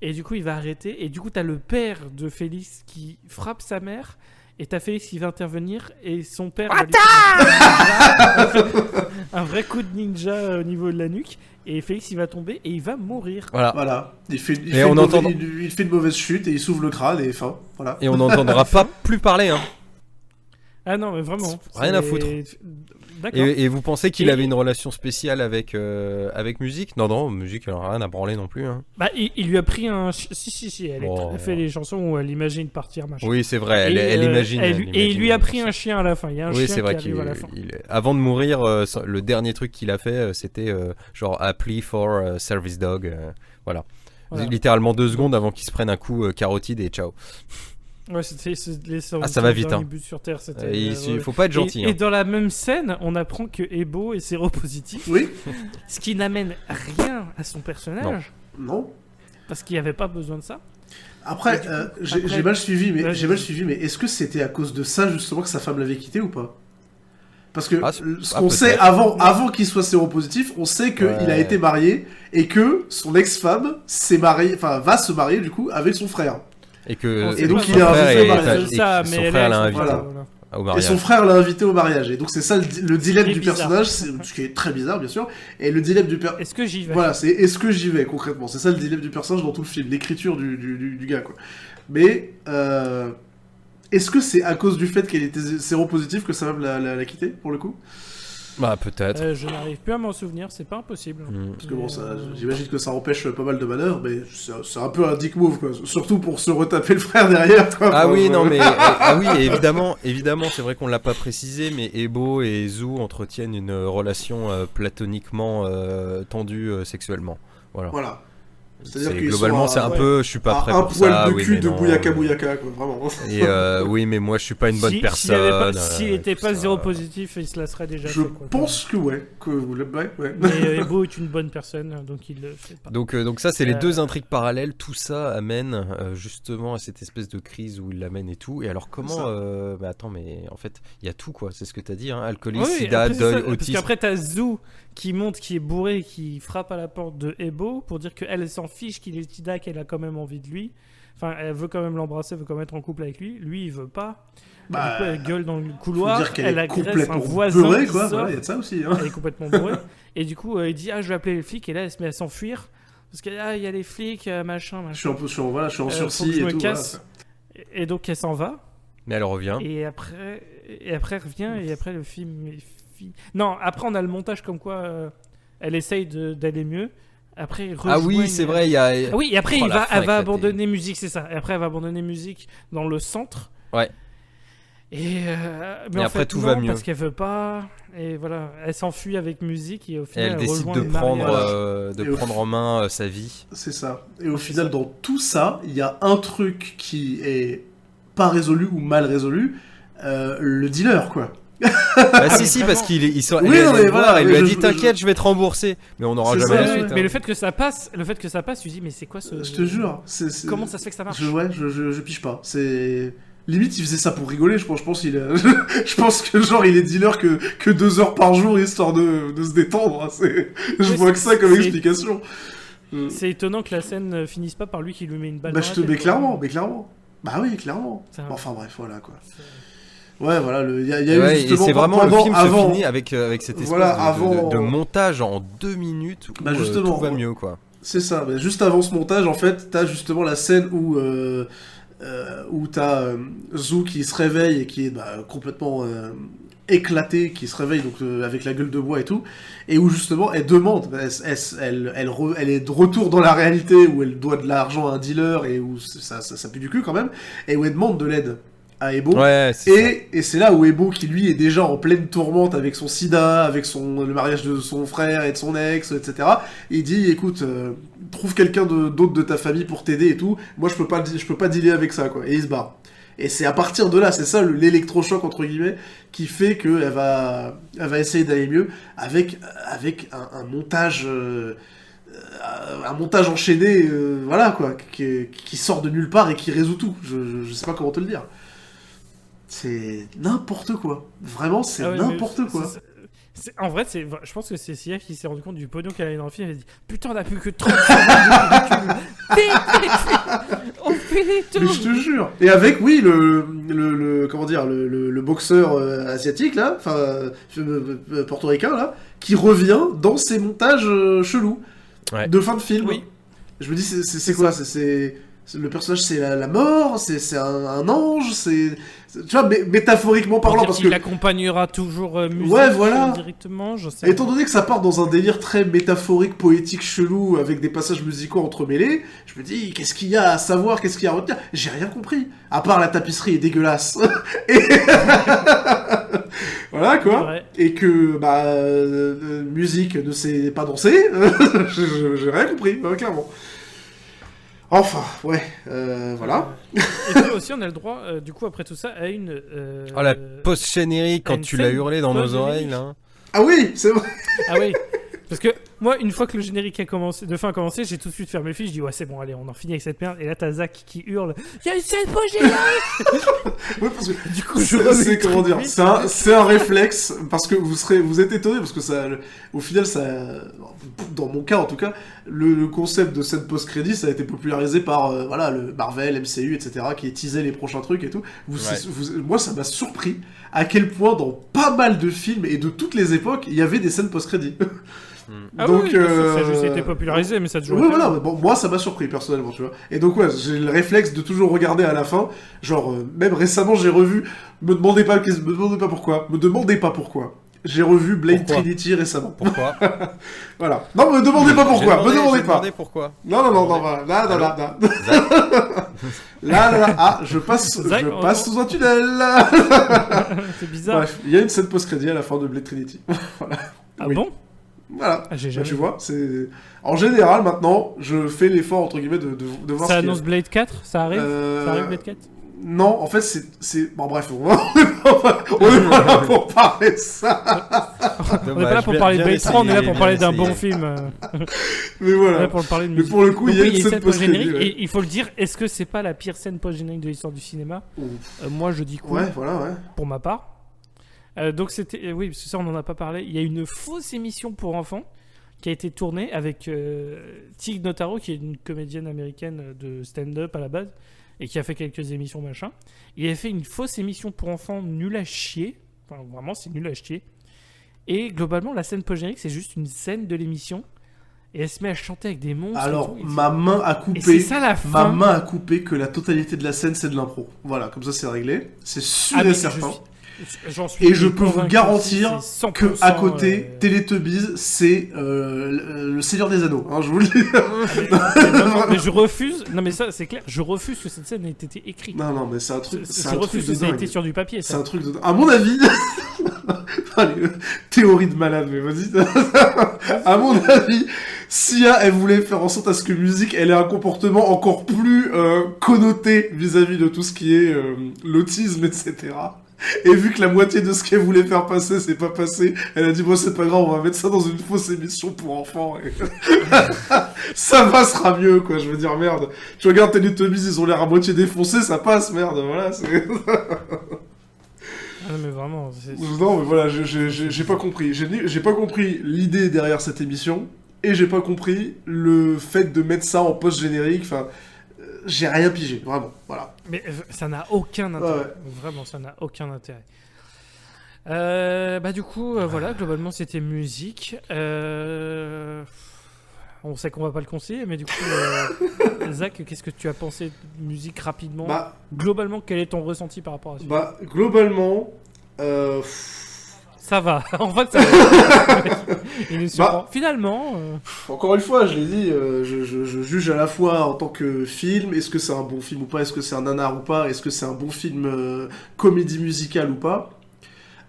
Et du coup, il va arrêter. Et du coup, t'as le père de Félix qui frappe sa mère. Et t'as Félix qui va intervenir. Et son père va lui faire un vrai coup de ninja au niveau de la nuque. Et Félix, il va tomber et il va mourir. Voilà. Voilà. Il fait une mauvaise chute et il s'ouvre le crâne et fin. Voilà. Et on n'entendra pas plus parler. Hein. Ah non, mais vraiment. Rien à foutre. D'accord. Et vous pensez qu'il Et- avait une relation spéciale avec musique? Non, musique, elle a rien à branler non plus. Hein. Bah, il lui a pris un. Si, elle Oh. a fait les chansons où elle imagine partir, machin. Oui, c'est vrai, elle Et, imagine. et elle il lui a imagine. pris un chien à la fin. Il y a un Oui, chien c'est vrai qui arrive à la fin. avant de mourir, le dernier truc qu'il a fait, c'était genre a plea for service dog. Voilà. Voilà. Littéralement 2 secondes avant qu'il se prenne un coup carotide et ciao. Ouais, c'était Ça va vite, hein. but sur Terre, c'était, Il faut pas être gentil. Et dans la même scène, on apprend que Ebo est séropositif, Oui. ce qui n'amène rien à son personnage, Non. parce qu'il n'y avait pas besoin de ça. Après, Et du coup, j'ai après- mal suivi, mais Ouais, est-ce que c'était à cause de ça justement que sa femme l'avait quitté ou pas? Parce que ce qu'on peut-être. sait avant qu'il soit séropositif, on sait qu'il Ouais. a été marié et que son ex-femme va se marier du coup avec son frère. Et que Et donc, son il a frère invité au est- mariage. et C'est ça, son mais elle frère est l'a avec son invité Voilà. frère, voilà. au Et mariage. son frère l'a invité au mariage. Et donc c'est ça le dilemme Ce qui du est bizarre. personnage, ce qui est très bizarre bien sûr. Et le dilemme du personnage... Est-ce que j'y vais Voilà, c'est est-ce que j'y vais concrètement? C'est ça le dilemme du personnage dans tout le film, l'écriture du gars quoi. Mais est-ce que c'est à cause du fait qu'elle était séropositive que sa femme l'a quitté pour le coup? Bah peut-être. Je n'arrive plus à m'en souvenir, c'est pas impossible. Parce que bon, Mais, j'imagine que ça empêche pas mal de manœuvres, mais c'est un peu un dick move quoi. Surtout pour se retaper le frère derrière quoi. Ah Enfin, oui, non mais oui, évidemment, c'est vrai qu'on l'a pas précisé, mais Ebo et Zou entretiennent une relation platoniquement tendue sexuellement. Voilà. Voilà. C'est-à-dire qu'ils Globalement, sont c'est un ouais. peu, je suis pas prêt un pour poil ça. de oui, cul mais de non. bouyaka quoi, vraiment. Et oui, mais moi je suis pas une bonne personne. S'il n'était tout pas ça. séropositif, il se la serait déjà Je fait, quoi. pense que ouais, ouais. Mais Ebo est une bonne personne, donc il le fait pas. Donc ça, c'est les Euh, deux intrigues parallèles. Tout ça amène justement à cette espèce de crise où il l'amène et tout. Et alors comment bah attends, mais en fait, il y a tout quoi. C'est ce que t'as dit, hein. Alcoolisme, Oui, sida, après, c'est deuil, ça, Parce autisme. qu'après, t'as Zou qui monte, qui est bourré, qui frappe à la porte de Ebo pour dire qu'elle s'en fiche qu'il est sida, qu'elle a quand même envie de lui. Enfin, elle veut quand même l'embrasser, elle veut quand même être en couple avec lui. Lui, il veut pas. Bah, du coup, elle gueule dans le Faut couloir. dire qu'elle Elle est agresse un complètement voisin. beurrée qui quoi, sort. il y a de ça aussi. Hein. Elle est complètement bourrée. Et du coup, il dit: ah, je vais appeler les flics. Et là, elle se met à s'enfuir Parce qu'il y a les flics, machin. Je suis en faut que sursis je et me tout. casse. Et donc elle s'en va. Mais elle revient. Et après elle revient et après le film non, après on a le montage comme quoi elle essaye d'aller mieux. Après Ah oui, c'est vrai, il y a. Ah oui, et après Oh, la fin elle va éclatée. abandonner musique, c'est ça. Et après elle va abandonner musique dans le centre. Ouais. Et Mais en après, fait, tout non, va mieux. parce qu'elle veut pas. Et voilà, elle s'enfuit avec musique et au Et final elle décide rejoint de le prendre, mariage. en main sa vie. C'est ça. Et au final, dans tout ça, il y a un truc qui est pas résolu ou mal résolu, le dealer, quoi. Bah si, vraiment. parce qu'il est, Oui, il est non, allé mais le voir, voilà, il mais lui a je- dit je- t'inquiète, je vais te rembourser. Mais on n'aura C'est jamais ça, la ouais, suite. Mais hein. le fait que ça passe, tu dis mais c'est quoi ce. Je te jure. Comment ça se fait que ça marche Je pige pas. C'est. Limite, il faisait ça pour rigoler, je pense qu'il a... je pense que genre il est dealer que 2 heures par jour histoire de se détendre. Hein. Je vois que ça comme explication. C'est étonnant que la scène finisse pas par lui qui lui met une balle. Bah dans je la te tête, mets quoi. clairement. Bah oui, clairement. Ça- Enfin bref, voilà quoi. c'est- Ouais, voilà, il y a Et eu ouais, et justement c'est vraiment le pendant- film avant, se finit avec cette espèce Voilà, de avant- montage en 2 minutes où Bah, justement, tout va ouais. mieux quoi. C'est ça, bah, juste avant ce montage, en fait, t'as justement la scène où t'as Zou qui se réveille et qui est complètement éclaté, qui se réveille donc avec la gueule de bois et tout, et où justement elle demande, elle est de retour dans la réalité où elle doit de l'argent à un dealer et où ça pue du cul quand même, et où elle demande de l'aide à Ebo. Ouais, c'est ça. Et c'est là où Ebo, qui lui est déjà en pleine tourmente avec son sida, avec le mariage de son frère et de son ex, etc. Il dit, écoute, trouve quelqu'un d'autre de ta famille pour t'aider et tout. Moi, je peux pas dealer avec ça, quoi. Et il se barre. Et c'est à partir de là, c'est ça l'électrochoc entre guillemets, qui fait qu'elle va essayer d'aller mieux avec un montage. Un montage enchaîné, voilà quoi, qui sort de nulle part et qui résout tout. Je sais pas comment te le dire. C'est n'importe quoi. Vraiment, c'est Ah ouais, mais n'importe quoi. En vrai, je pense que c'est Sia qui s'est rendu compte du pognon qu'elle avait dans le film. Elle a dit putain, on a plus que 30 secondes. On fait les Mais tours. je te jure. Et avec, oui, comment dire, le boxeur asiatique, là, enfin, portoricain, là, qui revient dans ces montages chelous Ouais. de fin de film. Oui. Je me dis, c'est quoi le personnage, c'est la mort, c'est un ange, tu vois, métaphoriquement parlant, parce que il accompagnera toujours musique Ouais, voilà. directement, je sais. étant donné que ça part dans un délire très métaphorique, poétique, chelou, avec des passages musicaux entremêlés, je me dis, qu'est-ce qu'il y a à savoir, qu'est-ce qu'il y a à retenir? J'ai rien compris. À part la tapisserie est dégueulasse. Et... voilà, quoi. Ouais. Et que, musique ne sait pas danser. J'ai rien compris, clairement. Enfin, ouais, voilà. Et puis aussi, on a le droit, du coup, après tout ça, à une. Oh la post-générique quand une tu l'as scène hurlé dans nos post-générique. oreilles là. Ah oui, c'est vrai. Ah oui. Parce que moi, une fois que le générique de fin a commencé, j'ai tout de suite fermé le film. Je dis, ouais, c'est bon, allez, on en finit avec cette merde. Et là, t'as Zach qui hurle, il y a une scène post-générique. Ouais, parce que Du coup, je remets c'est le comment truc dire, vite. c'est un réflexe parce que vous êtes étonné parce que au final dans mon cas en tout cas, le concept de scène post-crédit ça a été popularisé par voilà le Marvel, MCU, etc. qui teasait les prochains trucs et tout. Moi ça m'a surpris à quel point dans pas mal de films et de toutes les époques il y avait des scènes post-crédit. Ah Donc, oui, bien sûr, ça a juste été popularisé, mais ça a toujours Ouais, été voilà, bon. bon, moi ça m'a surpris personnellement, tu vois. Et donc, ouais, j'ai le réflexe de toujours regarder à la fin. Genre, même récemment, j'ai revu. Me demandez pas pourquoi. J'ai revu Blade Pourquoi Trinity récemment. Pourquoi? Voilà. Non, me demandez pas pourquoi. Me demandez J'ai pas. demandé pourquoi. Non, voilà. Là. Là. Ah, je passe Zach, sous un tunnel. C'est bizarre. Bref, il y a une scène post-crédit à la fin de Blade Trinity. Voilà. Ah Oui. bon? Voilà. Ah, j'ai Bah, jamais tu vu. vois, c'est en général maintenant, je fais l'effort entre guillemets de voir Ça ce qu'il y a. annonce Blade 4? Ça arrive? Ça arrive Blade 4? Non, en fait, c'est... Bon, bref, on est pas là pour parler de ça. On n'est pas là pour parler de Blade 3, on est là pour parler d'un bon film. Mais On est là voilà. pour parler de Mais musique. pour le coup, Donc il y a oui, une scène post-générique, post-crédit. et il faut le dire, est-ce que c'est pas la pire scène post-générique de l'histoire du cinéma? Moi, je dis quoi, Ouais, voilà, ouais. pour ma part. Donc c'était... oui, parce que ça, on n'en a pas parlé. Il y a une fausse émission pour enfants qui a été tournée avec Tig Notaro, qui est une comédienne américaine de stand-up à la base, et qui a fait quelques émissions, machin. Il a fait une fausse émission pour enfants nulle à chier. Enfin, vraiment, c'est nul à chier. Et globalement, la scène post-générique, c'est juste une scène de l'émission. et elle se met à chanter avec des monstres. Alors, et tout, ma main a et coupé. c'est ça la Ma fin. main a coupé que la totalité de la scène c'est de l'impro. Voilà, comme ça c'est réglé. C'est sûr Ah, mais et certain. j'en suis Et je peux vous convaincu garantir aussi, c'est 100%, que à côté, Teletubbies, c'est le Seigneur des Anneaux. Hein, je vous le dis. mais je refuse. Non, mais ça, c'est clair. Je refuse que cette scène ait été écrite. Non, mais c'est un truc. Je C'est un truc refuse de que ça ait dingue. été sur du papier. C'est Ça. un truc de. À mon avis. Allez, théorie de malade, mais vas-y. À mon avis, Sia, elle voulait faire en sorte à ce que musique, elle ait un comportement encore plus connoté vis-à-vis de tout ce qui est l'autisme, etc. Et vu que la moitié de ce qu'elle voulait faire passer, c'est pas passé, elle a dit, bon, c'est pas grave, on va mettre ça dans une fausse émission pour enfants. Et... ça passera mieux, quoi. Je veux dire, merde. Tu regardes Teletubbies, ils ont l'air à moitié défoncés, ça passe, merde, voilà. Ah, non, mais vraiment. Non, mais voilà, j'ai pas compris. J'ai pas compris l'idée derrière cette émission, et j'ai pas compris le fait de mettre ça en post-générique, enfin... J'ai rien pigé, vraiment, voilà. Mais ça n'a aucun intérêt. Ouais. Vraiment, ça n'a aucun intérêt. Du coup, voilà, globalement, c'était musique. On sait qu'on va pas le conseiller, mais du coup, Zach, qu'est-ce que tu as pensé de musique rapidement? Globalement, quel est ton ressenti par rapport à ça? Globalement, ça va. En fait, ça va. Il nous surprend. Finalement... Encore une fois, je l'ai dit, je juge à la fois en tant que film, est-ce que c'est un bon film ou pas, est-ce que c'est un nanar ou pas, est-ce que c'est un bon film comédie musicale ou pas.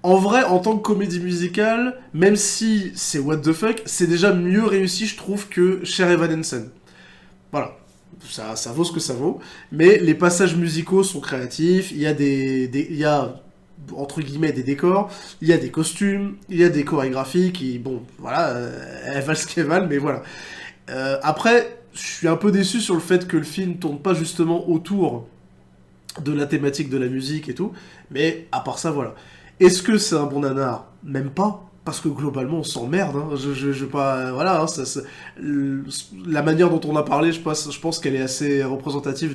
En vrai, en tant que comédie musicale, même si c'est what the fuck, c'est déjà mieux réussi, je trouve, que Cher Evanescence. Voilà. Ça vaut ce que ça vaut. Mais les passages musicaux sont créatifs, il y a il y a entre guillemets des décors, il y a des costumes, il y a des chorégraphies qui, bon, voilà, elles valent ce qu'elles valent, mais voilà. Après, je suis un peu déçu sur le fait que le film tourne pas justement autour de la thématique de la musique et tout, mais à part ça, voilà. Est-ce que c'est un bon nanar? Même pas. Parce que globalement, on s'emmerde. Hein. Je pas, voilà, hein, la manière dont on a parlé, je pense qu'elle est assez représentative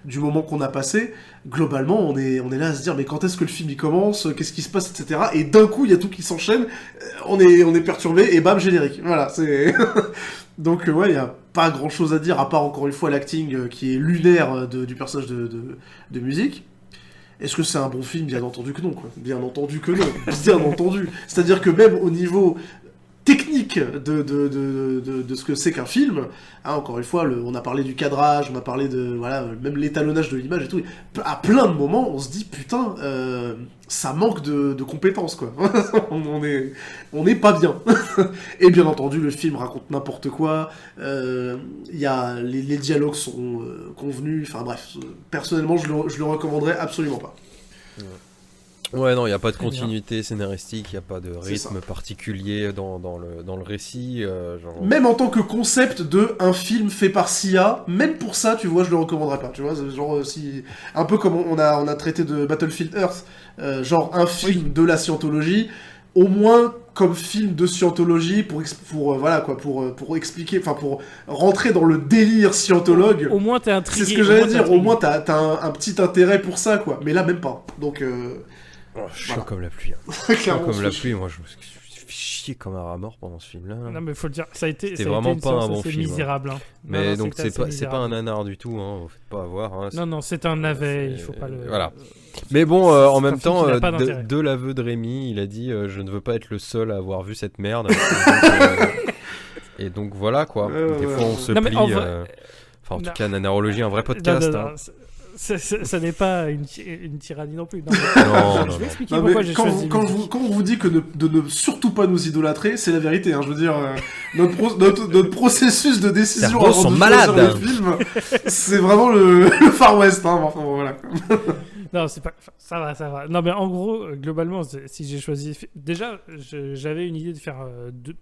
du moment qu'on a passé. Globalement, on est là à se dire, mais quand est-ce que le film il commence? Qu'est-ce qui se passe, etc. Et d'un coup, il y a tout qui s'enchaîne. On est perturbé et bam, générique. Voilà, c'est... Donc, ouais, il n'y a pas grand-chose à dire, à part encore une fois l'acting qui est lunaire du personnage de musique. Est-ce que c'est un bon film? Bien entendu que non, quoi. Bien entendu que non. Bien entendu. C'est-à-dire que même au niveau technique de ce que c'est qu'un film, hein, encore une fois, on a parlé du cadrage, on a parlé de, voilà, même l'étalonnage de l'image et tout. À plein de moments, on se dit, putain, ça manque de compétences, quoi. on est pas bien. Et bien entendu, le film raconte n'importe quoi. Y a, les dialogues sont convenus. Enfin bref, personnellement, je le recommanderais absolument pas. Ouais, non, il n'y a pas de continuité scénaristique, il n'y a pas de rythme ça. particulier dans le récit. Genre... Même en tant que concept de un film fait par Sia, même pour ça, tu vois, je le recommanderais pas. Tu vois, genre, si, un peu comme on a traité de Battlefield Earth, genre un film de la scientologie, au moins comme film de scientologie voilà quoi, pour expliquer, enfin pour rentrer dans le délire scientologue. Au moins t'es intrigué. C'est ce que j'allais dire. Au moins t'as un petit intérêt pour ça, quoi. Mais là même pas. Donc chaud voilà. Comme la pluie. Clairement, comme la pluie, moi je me suis fait chier comme un rat mort pendant ce film-là. Non mais faut le dire, ça a été vraiment pas un bon film. Misérable. Hein. Mais non, donc c'est pas un nanar du tout, hein. Vous faites pas avoir. Hein. Non, c'est un navet, il faut pas le. Voilà. Mais bon, en même temps, de l'aveu de Rémi, il a dit je ne veux pas être le seul à avoir vu cette merde. Et donc voilà quoi. Des fois on se plie. Enfin en tout cas, Nanarologie, un vrai podcast. Non. Ça n'est pas une tyrannie non plus. Non, je vais expliquer pourquoi j'ai choisi. Quand on vous dit que de ne surtout pas nous idolâtrer, c'est la vérité. Hein, je veux dire, notre processus de décision avant de choisir le film, c'est vraiment le Far West. Hein, enfin, voilà. Non, c'est pas. Ça va. Non, mais en gros, globalement, si j'ai choisi. Déjà, j'avais une idée de faire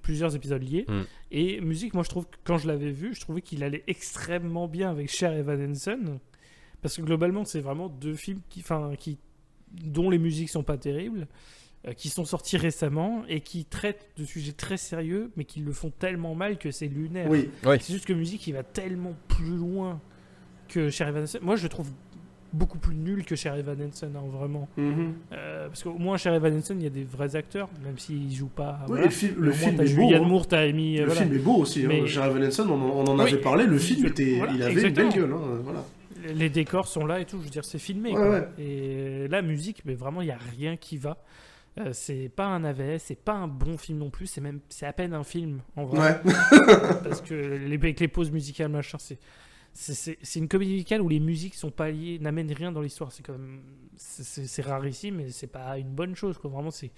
plusieurs épisodes liés. Et musique, moi, je trouve que quand je l'avais vu, je trouvais qu'il allait extrêmement bien avec Cher Evanescence. Parce que globalement, c'est vraiment deux films dont les musiques sont pas terribles, qui sont sortis récemment et qui traitent de sujets très sérieux, mais qui le font tellement mal que c'est lunaire. Oui. C'est juste que musique, il va tellement plus loin que Cher Evanescence. Moi, je le trouve beaucoup plus nul que Cher Evan Hansen, hein, vraiment. Mhm. Parce qu'au moins, Cher Evan Hansen, il y a des vrais acteurs, même s'ils jouent pas. Ouais, Voilà. le Au film moins, t'as est beau. Julianne Hein. Moore, t'as mis. Le voilà. film est beau aussi. Mais- Cher Evan Hansen, on en Oui, avait parlé. Le film voilà, il avait une exactement. belle gueule. Hein, voilà. Les décors sont là et tout, je veux dire, c'est filmé. Ouais, quoi. ouais. Et la musique, mais vraiment, il n'y a rien qui va. C'est pas un AVS, c'est pas un bon film non plus, c'est à peine un film en vrai. Ouais. Parce que avec les pauses musicales, machin, c'est une comédie musicale où les musiques sont pas liées, n'amènent rien dans l'histoire. C'est quand même, c'est rarissime, mais c'est pas une bonne chose, quoi. Vraiment, c'est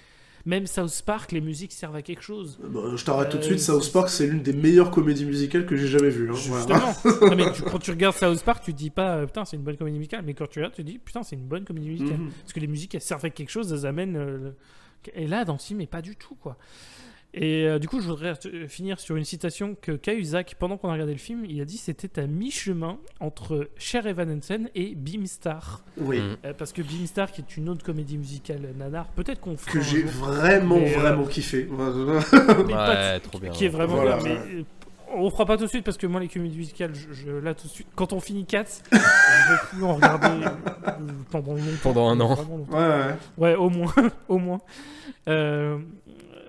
même South Park, les musiques servent à quelque chose. Bah, je t'arrête tout de suite. c'est- South Park, c'est l'une des meilleures comédies musicales que j'ai jamais vues. Hein, voilà. Justement. Non, mais quand tu regardes South Park, tu te dis pas putain, c'est une bonne comédie musicale, mais quand tu regardes, tu te dis putain, c'est une bonne comédie musicale. Mhm. Parce que les musiques, elles servent à quelque chose, elles amènent. Et là, dans le film, mais pas du tout, quoi. Et du coup, je voudrais finir sur une citation que Cahuzac, pendant qu'on a regardé le film, il a dit c'était à mi-chemin entre Cher Evan Hansen et Beamstar. Oui. Parce que Beamstar, qui est une autre comédie musicale nanar, peut-être qu'on fera Que un j'ai jour, vraiment, Mais, vraiment kiffé. mais pas- Ouais, trop bien. qui est vraiment Voilà, bien, ouais. mais on fera pas tout de suite parce que moi les comédies musicales là tout de suite quand on finit 4 je vais plus en regarder pendant longtemps, Pendant un an. vraiment longtemps. Ouais. Ouais, au moins au moins.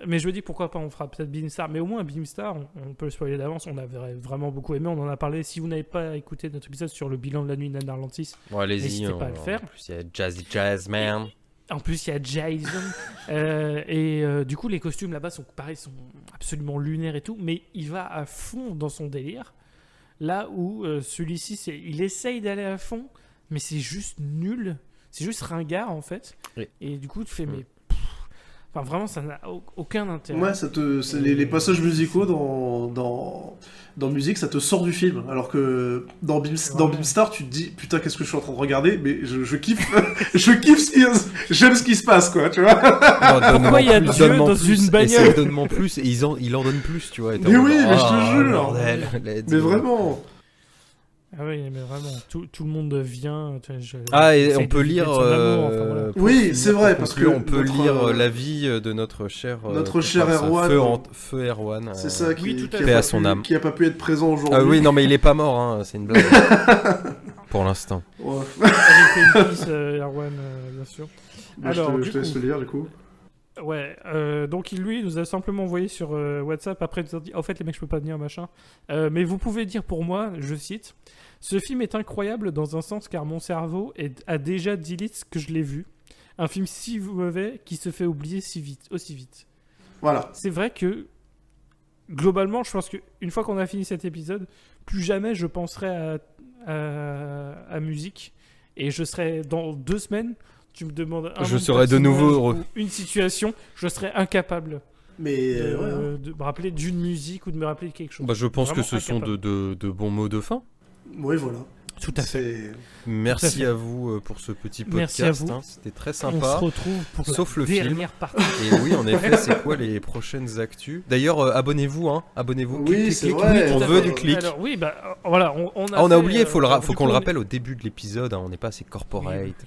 Mais je me dis pourquoi pas, on fera peut-être Beamstar, mais au moins Beamstar on peut le spoiler d'avance, on avait vraiment beaucoup aimé, on en a parlé. Si vous n'avez pas écouté notre épisode sur le bilan de la nuit d'Atlantis, Bon, allez-y. n'hésitez pas à le faire. En plus, il y a Jazzy Jazz Man. En plus, il y a Jason. Du coup, les costumes là-bas sont pareil, sont absolument lunaires et tout. Mais il va à fond dans son délire. Là où celui-ci, il essaye d'aller à fond, mais c'est juste nul. C'est juste ringard en fait. Oui. Et du coup, tu fais, mais. Enfin, vraiment, ça n'a aucun intérêt. Ouais, les passages musicaux dans musique, ça te sort du film. Alors que dans Beamstar, tu te dis putain, qu'est-ce que je suis en train de regarder, mais je kiffe, je kiffe j'aime ce qui se passe, quoi, tu vois. Pourquoi il y a Dieu dans une bagnole? Donne-moi plus, et il en donne plus, tu vois. et t'es Mais en oui, mode, mais je te oh, jure. bordel, let's Mais go. vraiment. Ah oui, mais vraiment, tout le monde vient. Ah, et essaye on peut de vivre lire. son amour, enfin, voilà. pour Oui, finir, c'est vrai, pour parce conclure, que on peut notre, lire l'avis de notre cher. cher Erwan. Feu Erwan. C'est ça qui, Oui, tout à qui, fait. a Paix à pas son pu, âme. qui a pas pu être présent aujourd'hui. Ah oui, non, mais il est pas mort, hein, c'est une blague. Pour l'instant. Ouais. Avec une fils, Erwan, bien sûr. Bah, Alors, je te laisse le lire, du coup. Ouais, donc lui, il nous a simplement envoyé sur WhatsApp, après il nous a dit, en fait les mecs je peux pas venir, machin. Mais vous pouvez dire pour moi, je cite, ce film est incroyable dans un sens car mon cerveau a déjà delete que je l'ai vu. Un film si mauvais qui se fait oublier aussi vite. Voilà. C'est vrai que, globalement, je pense qu'une fois qu'on a fini cet épisode, plus jamais je penserai à musique. Et je serai, dans 2 semaines, tu me demandes un Je nom serai de personnage nouveau heureux. ou une situation, je serai incapable Mais ouais, hein. de me rappeler d'une musique ou de me rappeler de quelque chose. Bah, je pense que Vraiment ce sont incapable. de bons mots de fin. Oui, voilà. Tout à fait. C'est- Merci fait. à vous pour ce petit Merci à podcast. vous. Hein, c'était très On se sympa. retrouve pour Sauf la le film. dernière partie. Et oui, en effet, c'est quoi les prochaines actus? D'ailleurs, abonnez-vous, hein. Abonnez-vous. Oui, Clic, c'est clic, vrai. clic. On Tout à veut fait. du clic. Alors oui, bah voilà, on Ah, on a fait, oublié, faut du qu'on coup, le on est- rappelle au début de l'épisode, hein, on n'est pas assez corporate.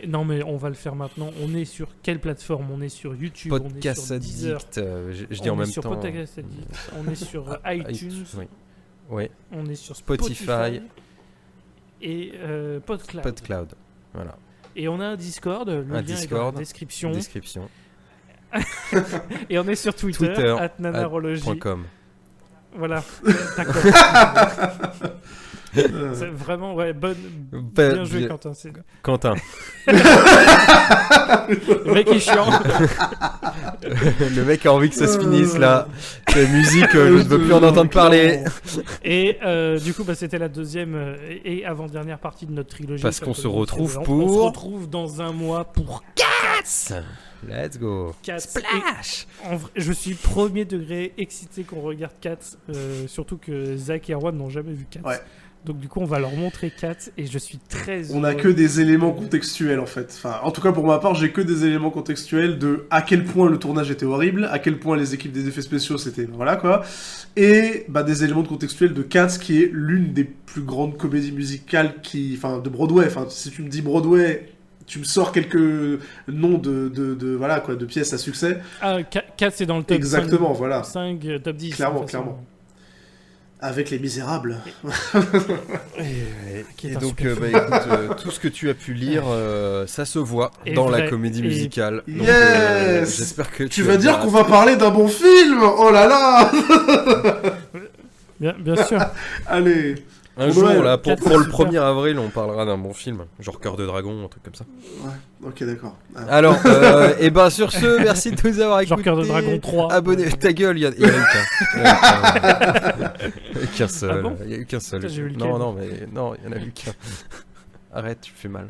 Non mais on va le faire maintenant. On est sur quelle plateforme? On est sur YouTube, on est Podcast sur Deezer, Addict, je dis en on est même sur temps. Podcast Addict, on est sur iTunes, Oui. Ouais, on est sur Spotify. Spotify et PodCloud. PodCloud. Voilà, Et on a un Discord, le lien est dans Discord, la description. description. Et on est sur Twitter, Twitter, @nanarologie. .com. Voilà, d'accord. C'est vraiment, ouais, bien joué Quentin. Quentin. Le mec est chiant. Le mec a envie que ça se finisse là. Cette musique, je ne veux plus en entendre parler. Et du coup, bah, c'était la deuxième et avant-dernière partie de notre trilogie. Parce qu'on se Simplement, retrouve on pour- se retrouve dans un mois pour Let's go. 4. Splash. Je suis premier degré excité qu'on regarde 4. Surtout que Zach et Erwan n'ont jamais vu 4. Ouais. Donc du coup, on va leur montrer 4 et je suis très On a heureux. que des éléments contextuels en fait. Enfin, en tout cas pour ma part, j'ai que des éléments contextuels de à quel point le tournage était horrible, à quel point les équipes des effets spéciaux c'était voilà quoi, et bah des éléments de contextuels de Cats qui est l'une des plus grandes comédies musicales de Broadway. Enfin, si tu me dis Broadway, tu me sors quelques noms de voilà quoi, de pièces à succès. Ah, 4 c'est dans le top Exactement, 5, voilà. 5 top 10. Clairement, de toute façon. clairement. Avec Les Misérables. Qui est Et un donc, super film. écoute, tout ce que tu as pu lire, ça se voit Et dans la vrai, comédie et- musicale. Donc, Yes j'espère que Tu vas dire qu'on va parler d'un bon film. Oh là là. Bien sûr. Allez. un pour jour, Noël. là, pour 4, le super. 1er avril, on parlera d'un bon film, genre Cœur de Dragon, un truc comme ça. Ouais, ok, d'accord. Ah. Alors, et ben sur ce, merci de nous avoir écoutés. Genre Cœur de Dragon 3. Abonnez, ta gueule, il y en a eu qu'un. Il y a eu qu'un seul. Ah bon Il y a eu qu'un seul. Putain, j'ai vu lequel. Non, mais non, il y en a eu qu'un. Arrête, tu fais mal.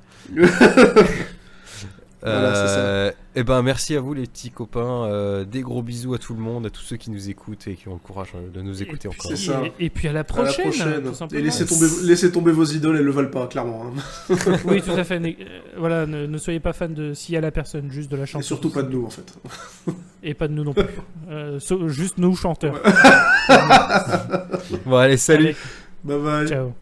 Voilà, c'est ça. Et ben merci à vous les petits copains. Des gros bisous à tout le monde, à tous ceux qui nous écoutent et qui ont le courage de nous écouter Et encore. puis- C'est ça. Et puis à la À la prochaine. prochaine. Tout Et simplement. laissez tomber vos idoles, elles le valent pas, clairement. Hein. Oui, tout à fait. Voilà, ne soyez pas fan de s'il y a la personne, juste de la chanson. Et surtout pas de nous, en fait. Et pas de nous non plus. Juste nous chanteurs. Bon allez, salut. Allez, Bye bye. ciao.